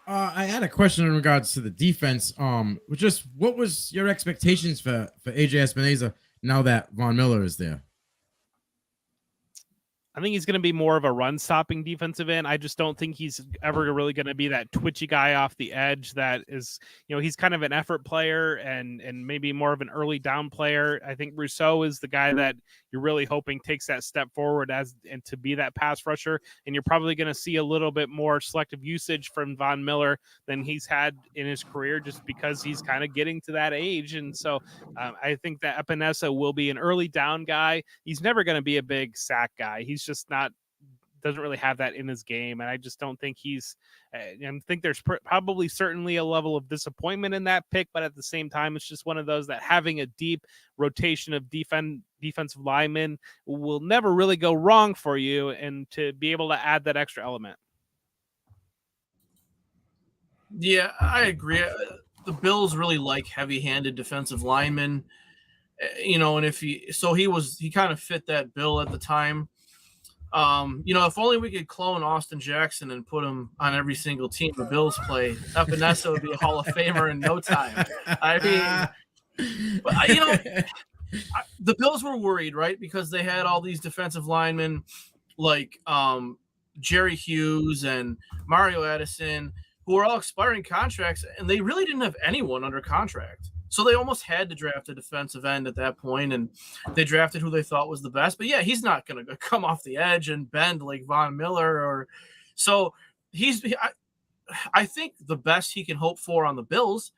I had a question in regards to the defense. What was your expectations for AJ Espinoza now that Von Miller is there? I think he's going to be more of a run-stopping defensive end. I just don't think he's ever really going to be that twitchy guy off the edge that is, he's kind of an effort player and maybe more of an early down player. I think Rousseau is the guy that you're really hoping takes that step forward and to be that pass rusher. And you're probably going to see a little bit more selective usage from Von Miller than he's had in his career, just because he's kind of getting to that age. And so I think that Epinesa will be an early down guy. He's never going to be a big sack guy. He's just doesn't really have that in his game. And I just don't think I think there's probably certainly a level of disappointment in that pick, but at the same time, it's just one of those that having a deep rotation of defensive linemen will never really go wrong for you, and to be able to add that extra element. Yeah, I agree. The Bills really like heavy-handed defensive linemen, and he kind of fit that bill at the time. If only we could clone Austin Jackson and put him on every single team the Bills play, Epinesa would be a Hall of Famer in no time. I mean, but the Bills were worried, right? Because they had all these defensive linemen like Jerry Hughes and Mario Addison, who were all expiring contracts, and they really didn't have anyone under contract. So they almost had to draft a defensive end at that point, and they drafted who they thought was the best. But yeah, he's not going to come off the edge and bend like Von Miller. I think the best he can hope for on the Bills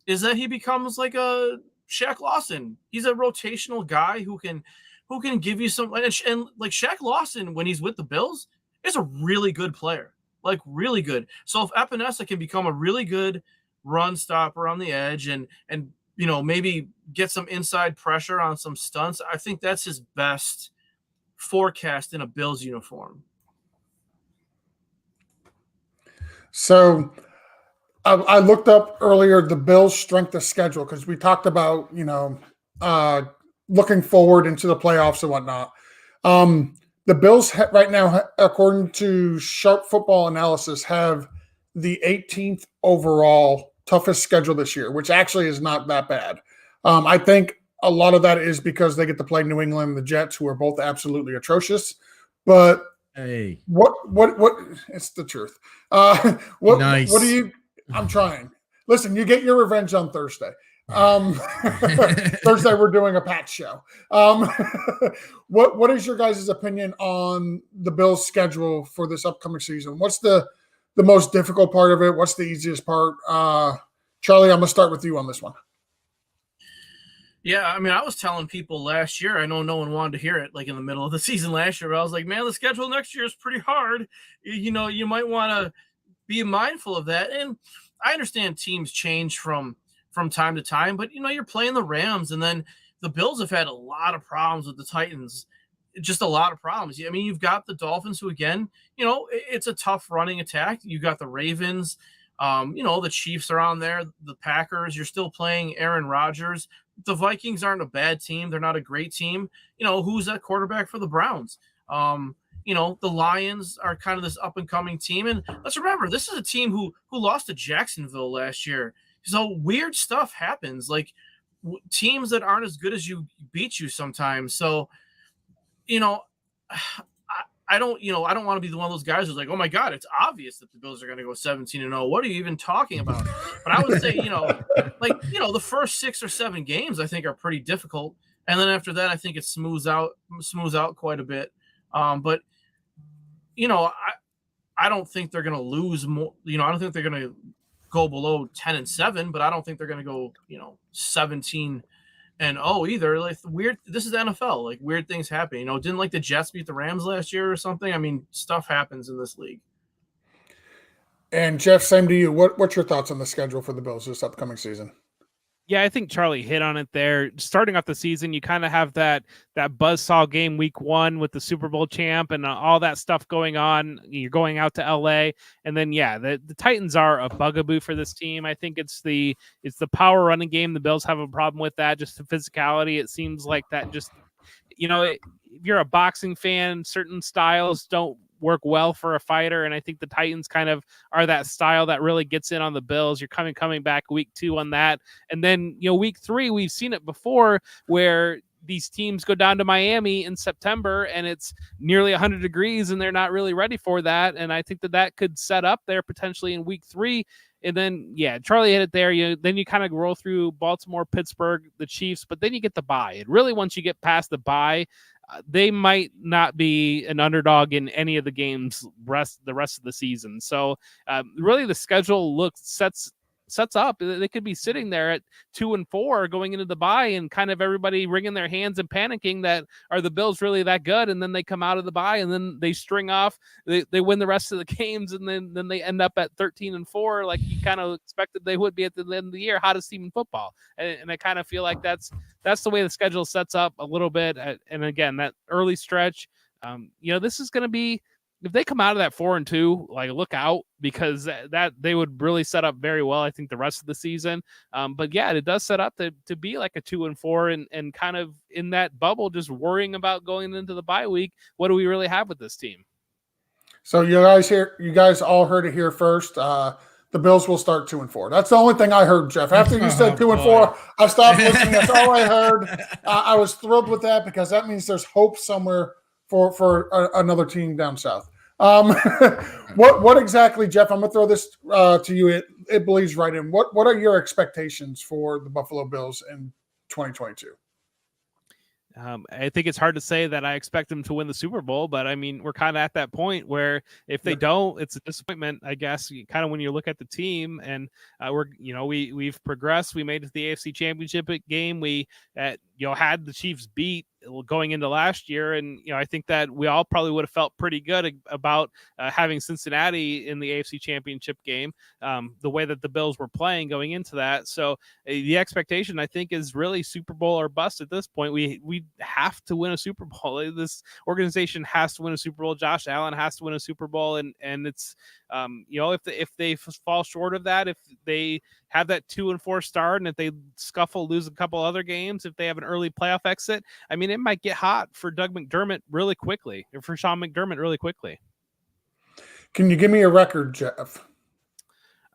is that he becomes like a Shaq Lawson. He's a rotational guy who can give you some, and like Shaq Lawson, when he's with the Bills, is a really good player, like really good. So if Epinesa can become a really good run stopper on the edge and maybe get some inside pressure on some stunts, I think that's his best forecast in a Bills uniform. So I looked up earlier the Bills' strength of schedule, because we talked about, looking forward into the playoffs and whatnot. The Bills right now, according to Sharp Football Analysis, have the 18th overall toughest schedule this year, which actually is not that bad. I think a lot of that is because they get to play New England and the Jets, who are both absolutely atrocious. But hey, what? It's the truth. Nice. What do you? I'm trying. Listen, you get your revenge on Thursday. Thursday we're doing a Pat show. What is your guys' opinion on the Bills' schedule for this upcoming season? What's the most difficult part of it? What's the easiest part? Charlie, I'm going to start with you on this one. Yeah, I mean, I was telling people last year, I know no one wanted to hear it, like in the middle of the season last year, but I was like, man, the schedule next year is pretty hard. You might want to be mindful of that. And I understand teams change from time to time, but, you're playing the Rams, and then the Bills have had a lot of problems with the Titans. just a lot of problems. I mean, you've got the Dolphins, who, again, it's a tough running attack. You've got the Ravens. The Chiefs are on there. The Packers. You're still playing Aaron Rodgers. The Vikings aren't a bad team. They're not a great team. Who's that quarterback for the Browns? The Lions are kind of this up-and-coming team. And let's remember, this is a team who lost to Jacksonville last year. So weird stuff happens. Like, teams that aren't as good as you beat you sometimes. So, I don't want to be the one of those guys who's like, oh my God, it's obvious that the Bills are going to go 17-0. What are you even talking about? But I would say, the first 6 or 7 games I think are pretty difficult. And then after that, I think it smooths out quite a bit. But I don't think they're going to lose more. I don't think they're going to go below 10-7, but I don't think they're going to go, 17-0 either. Like, weird. This is the NFL. Like, weird things happen. Didn't the Jets beat the Rams last year or something? I mean, stuff happens in this league. And Jeff, same to you. What's your thoughts on the schedule for the Bills this upcoming season? Yeah, I think Charlie hit on it there. Starting off the season, you kind of have that buzzsaw game week 1 with the Super Bowl champ and all that stuff going on. You're going out to LA, and then the Titans are a bugaboo for this team. I think it's the power running game. The Bills have a problem with that. Just the physicality. It seems like that. Just if you're a boxing fan, certain styles don't work well for a fighter, and I think the Titans kind of are that style that really gets in on the Bills. You're coming back week 2 on that, and then week 3 we've seen it before where these teams go down to Miami in September and it's nearly 100 degrees and they're not really ready for that, and I think that could set up there potentially in week 3. And then, Charlie hit it there. Then you kind of roll through Baltimore, Pittsburgh, the Chiefs, but then you get the bye. And really, once you get past the bye, they might not be an underdog in any of the games the rest of the season. So really the schedule sets up. They could be sitting there at 2-4 going into the bye and kind of everybody wringing their hands and panicking that are the Bills really that good? And then they come out of the bye and then they string off, they win the rest of the games. And then they end up at 13-4, like you kind of expected they would be at the end of the year, hottest team in football. And I kind of feel like that's the way the schedule sets up a little bit. And again, that early stretch, this is going to be, if they come out of that 4-2, like, look out, because that they would really set up very well, I think, the rest of the season. But it does set up to be like a 2-4 and kind of in that bubble, just worrying about going into the bye week. What do we really have with this team? So you guys all heard it here first. The Bills will start 2-4. That's the only thing I heard, Jeff. After you said 2-4, I stopped listening. That's all I heard. I was thrilled with that because that means there's hope somewhere for another team down south. What exactly, Jeff? I'm gonna throw this to you. It bleeds right in. What are your expectations for the Buffalo Bills in 2022? I think it's hard to say that I expect them to win the Super Bowl, but I mean, we're kind of at that point where if they don't, it's a disappointment, I guess, kind of when you look at the team. And we've progressed. We made it to the AFC Championship game. We had the Chiefs beat going into last year. And, I think that we all probably would have felt pretty good about having Cincinnati in the AFC Championship game, the way that the Bills were playing going into that. So the expectation, I think, is really Super Bowl or bust at this point. We have to win a Super Bowl. This organization has to win a Super Bowl. Josh Allen has to win a Super Bowl. And it's, if they fall short of that, if they have that 2-4 start, and if they lose a couple other games, if they have an early playoff exit, I mean, it might get hot for Sean McDermott really quickly. Can you give me a record, Jeff?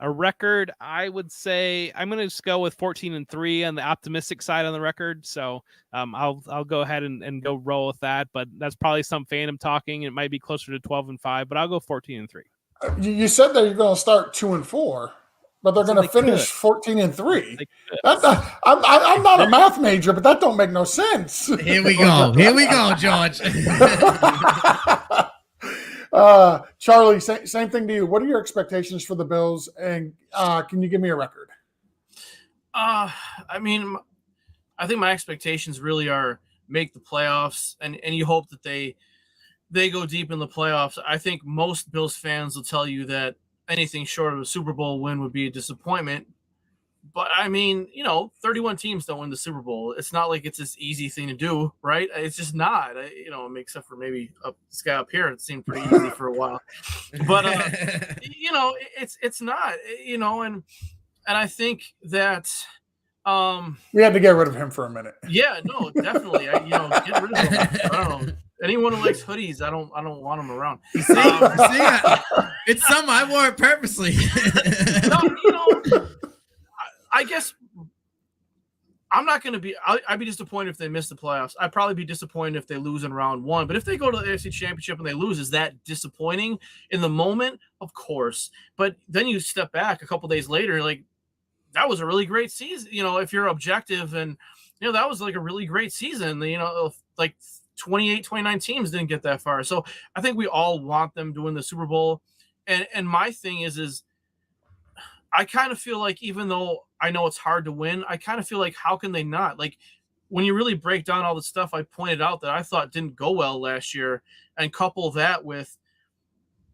A record, I would say I'm going to just go with 14-3 on the optimistic side on the record. So I'll go ahead and go roll with that, but that's probably some phantom talking. It might be closer to 12-5, but I'll go 14-3. You said that you're going to start 2-4, but they're going to finish 14-3. I'm not a math major, but that don't make no sense. Here we go, George. Charlie, same thing to you. What are your expectations for the Bills, and can you give me a record? I mean, I think my expectations really are make the playoffs, and you hope that they go deep in the playoffs. I think most Bills fans will tell you that anything short of a Super Bowl win would be a disappointment. But I mean, 31 teams don't win the Super Bowl. It's not like it's this easy thing to do, right? It's just not, except for maybe this guy up here. It seemed pretty easy for a while, but it's not, and I think that we had to get rid of him for a minute. Yeah, no, definitely. Get rid of him. I don't know. Anyone who likes hoodies, I don't want them around. See, it's some I wore it purposely. No, I guess I'm not going to be. I'd be disappointed if they miss the playoffs. I'd probably be disappointed if they lose in round one. But if they go to the AFC Championship and they lose, is that disappointing in the moment? Of course. But then you step back a couple days later, like that was a really great season. If you're objective, and that was like a really great season. Like 28, 29 teams didn't get that far. So I think we all want them to win the Super Bowl. And my thing is I kind of feel like, even though I know it's hard to win, I kind of feel like, how can they not? Like, when you really break down all the stuff I pointed out that I thought didn't go well last year, and couple that with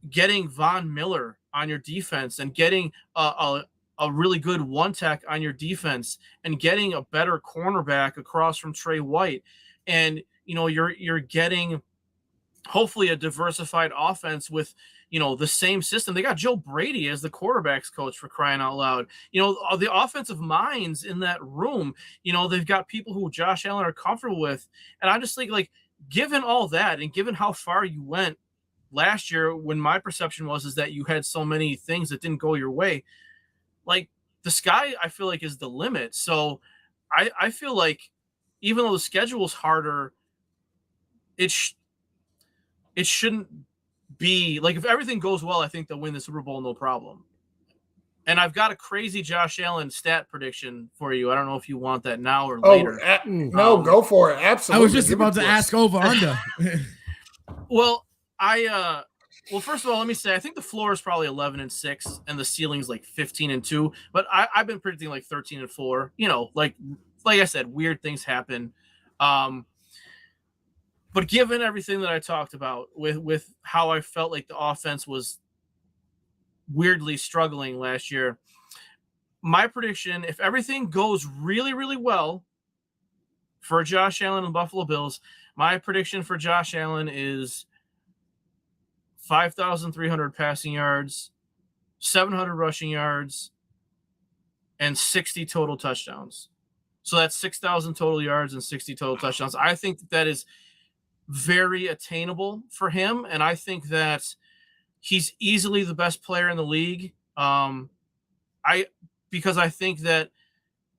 getting Von Miller on your defense, and getting a really good one tech on your defense, and getting a better cornerback across from Trey White, and you're getting hopefully a diversified offense with the same system. They got Joe Brady as the quarterback's coach, for crying out loud. The offensive minds in that room, they've got people who Josh Allen are comfortable with. And I just think, like, given all that, and given how far you went last year, when my perception is that you had so many things that didn't go your way, like, the sky, I feel like, is the limit. So I feel like, even though the schedule's harder, it shouldn't be like, if everything goes well, I think they'll win the Super Bowl, no problem. And I've got a crazy Josh Allen stat prediction for you. I don't know if you want that now or later. No, go for it. Absolutely. I was just about to ask over under. Well, first of all, let me say, I think the floor is probably 11-6, and the ceiling's like 15-2. But I've been predicting like 13-4. Like I said, weird things happen. But given everything that I talked about with how I felt like the offense was weirdly struggling last year, my prediction, if everything goes really, really well for Josh Allen and Buffalo Bills, my prediction for Josh Allen is 5,300 passing yards, 700 rushing yards, and 60 total touchdowns. So that's 6,000 total yards and 60 total touchdowns. I think that is very attainable for him, and I think that he's easily the best player in the league. Because I think that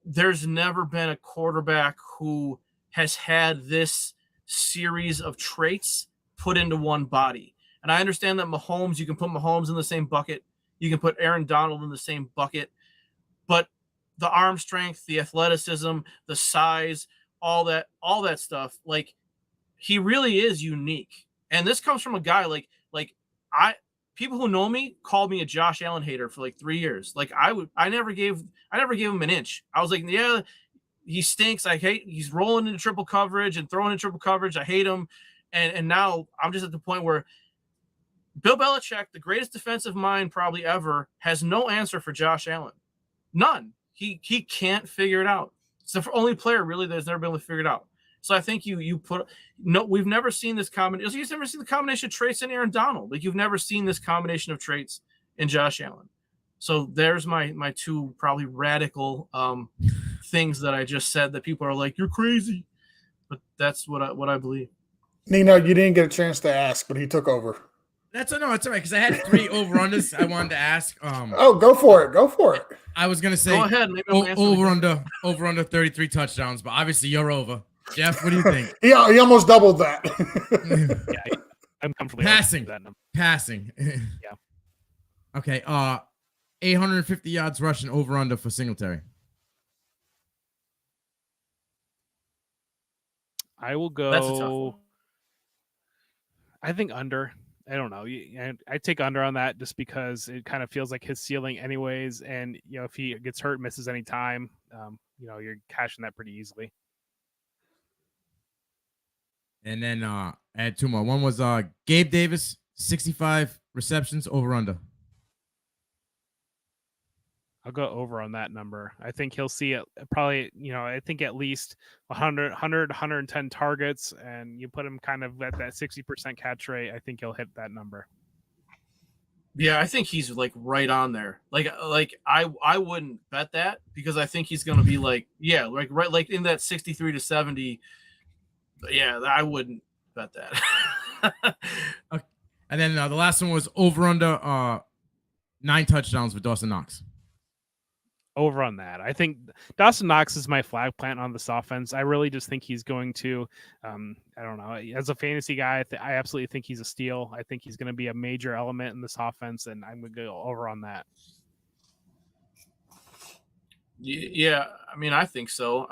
there's never been a quarterback who has had this series of traits put into one body. And I understand that Mahomes, you can put Mahomes in the same bucket, you can put Aaron Donald in the same bucket, but the arm strength, the athleticism, the size, all that stuff, like, he really is unique. And this comes from a guy people who know me called me a Josh Allen hater for like 3 years. Like, I never gave him an inch. I was like, yeah, he stinks. He's rolling into triple coverage and throwing in triple coverage. I hate him. And now I'm just at the point where Bill Belichick, the greatest defensive mind probably ever, has no answer for Josh Allen. None. He can't figure it out. It's the only player really that's never been able to figure it out. So I think we've never seen this combination. You've never seen the combination of traits in Aaron Donald. Like, you've never seen this combination of traits in Josh Allen. So there's my two probably radical things that I just said that people are like, you're crazy. But that's what I believe. Nino, you didn't get a chance to ask, but he took over. It's all right, because I had 3 over-unders I wanted to ask. Go for it. I was going to say, go ahead. Maybe over-under 33 touchdowns, but obviously you're over. Jeff, what do you think? He almost doubled that. Yeah, I'm comfortable passing. That number. Passing. Yeah. Okay. 850 yards rushing over/under for Singletary. I will go. That's a tough one. I think under. I don't know. I take under on that just because it kind of feels like his ceiling, anyways. And if he gets hurt, misses any time, you're cashing that pretty easily. And then I had 2 more. One was Gabe Davis, 65 receptions over/under. I'll go over on that number. I think he'll see it probably, I think at least 100, 110 targets, and you put him kind of at that 60% catch rate. I think he'll hit that number. Yeah, I think he's like right on there. Like I wouldn't bet that because I think he's going to be right in that 63 to 70. Yeah, I wouldn't bet that. Okay. And then the last one was over under 9 touchdowns for Dawson Knox. Over on that. I think Dawson Knox is my flag plant on this offense. I really just think he's going to, I don't know, as a fantasy guy, I absolutely think he's a steal. I think he's going to be a major element in this offense, and I'm going to go over on that. Yeah, I mean, I think so.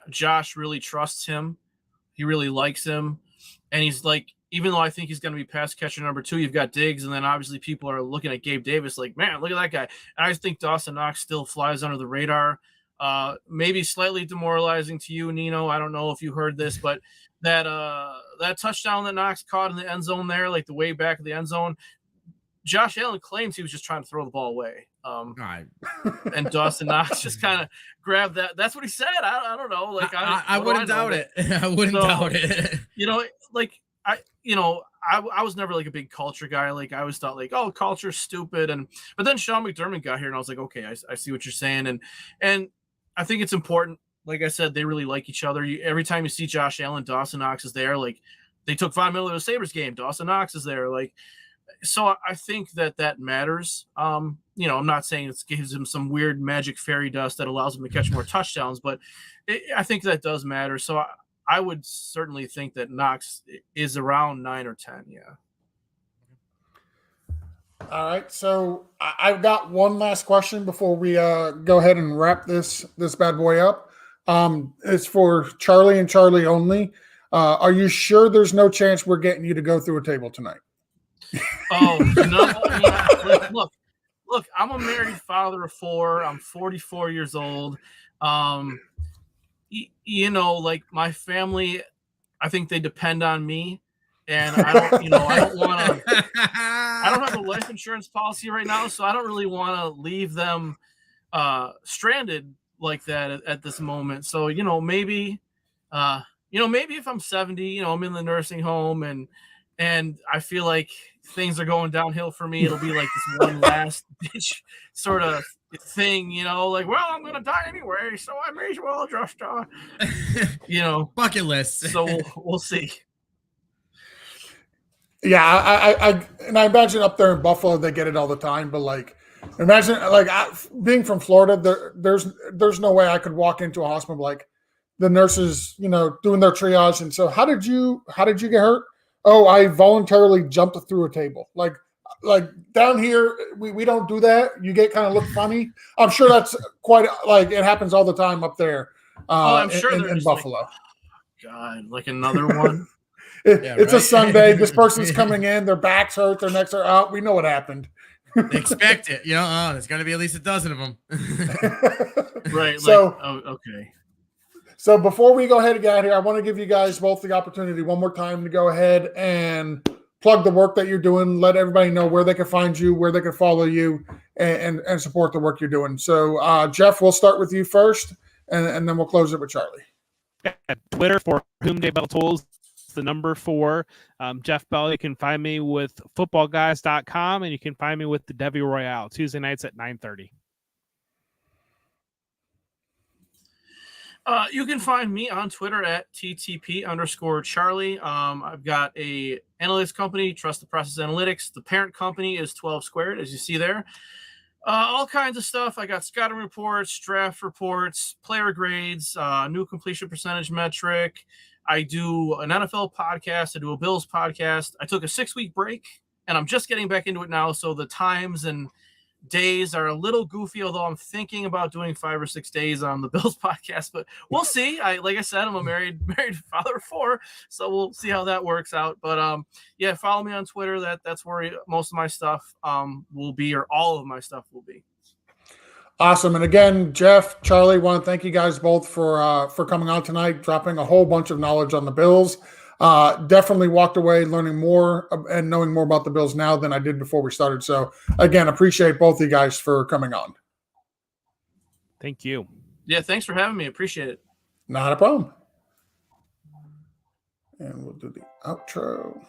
Josh really trusts him. He really likes him. And he's like, even though I think he's going to be pass catcher number 2, you've got Diggs, and then obviously people are looking at Gabe Davis like, man, look at that guy. And I just think Dawson Knox still flies under the radar. Maybe slightly demoralizing to you, Nino. I don't know if you heard this, but that touchdown that Knox caught in the end zone there, like the way back of the end zone, Josh Allen claims he was just trying to throw the ball away. And Dawson Knox just kind of grabbed that. That's what he said. I don't know. Like I wouldn't doubt it. I wouldn't doubt it. I was never like a big culture guy. Like I always thought like, oh, culture's stupid. But then Sean McDermott got here and I was like, okay, I see what you're saying. And I think it's important. Like I said, they really like each other. Every time you see Josh Allen, Dawson Knox is there. Like they took Von Miller to the Sabres game. Dawson Knox is there. Like, so I think that matters. I'm not saying it gives him some weird magic fairy dust that allows him to catch more touchdowns, but I think that does matter. So I would certainly think that Knox is around 9 or 10. Yeah. All right. So I've got one last question before we go ahead and wrap this bad boy up. It's for Charlie and Charlie only. Are you sure there's no chance we're getting you to go through a table tonight? Oh, no. Yeah. Look, I'm a married father of 4. I'm 44 years old. Like my family, I think they depend on me, and I don't want to. I don't have a life insurance policy right now, so I don't really want to leave them stranded like that at this moment. So maybe if I'm 70, I'm in the nursing home and I feel like things are going downhill for me. It'll be like this one last ditch sort of thing, like, well, I'm gonna die anyway, so I may as well just bucket list. So we'll see. Yeah, I imagine up there in Buffalo they get it all the time, but like imagine being from Florida, there's no way I could walk into a hospital like the nurses, doing their triage, and so how did you get hurt? Oh, I voluntarily jumped through a table. Like down here, we don't do that. You get kind of look funny. I'm sure that's quite like it happens all the time up there. I'm sure in Buffalo. Like, God, like another one. It's a Sunday. This person's coming in. Their backs hurt. Their necks are out. We know what happened. They expect it. There's going to be at least a dozen of them. Right. So, okay. So before we go ahead and get out of here, I want to give you guys both the opportunity one more time to go ahead and plug the work that you're doing. Let everybody know where they can find you, where they can follow you, and support the work you're doing. So, Jeff, we'll start with you first, and then we'll close it with Charlie. Twitter for whom Bell Tools, the number 4. Jeff Bell, you can find me with footballguys.com, and you can find me with the Debbie Royale, Tuesday nights at 9:30. You can find me on Twitter at @TTP_Charlie. I've got a analytics company, Trust the Process Analytics. The parent company is 12 Squared, as you see there. All kinds of stuff. I got scouting reports, draft reports, player grades, new completion percentage metric. I do an NFL podcast. I do a Bills podcast. I took a 6-week break, and I'm just getting back into it now. So the times and days are a little goofy, although I'm thinking about doing 5 or 6 days on the Bills podcast, but we'll see. Like I said, I'm a married father of 4, so we'll see how that works out. But yeah, follow me on Twitter. That's where most of my stuff will be, or all of my stuff will be. Awesome. And again, Jeff, Charlie, want to thank you guys both for coming on tonight, dropping a whole bunch of knowledge on the Bills. Definitely walked away learning more and knowing more about the Bills now than I did before we started. So again, appreciate both of you guys for coming on. Thank you. Yeah, thanks for having me. Appreciate it. Not a problem. And we'll do the outro.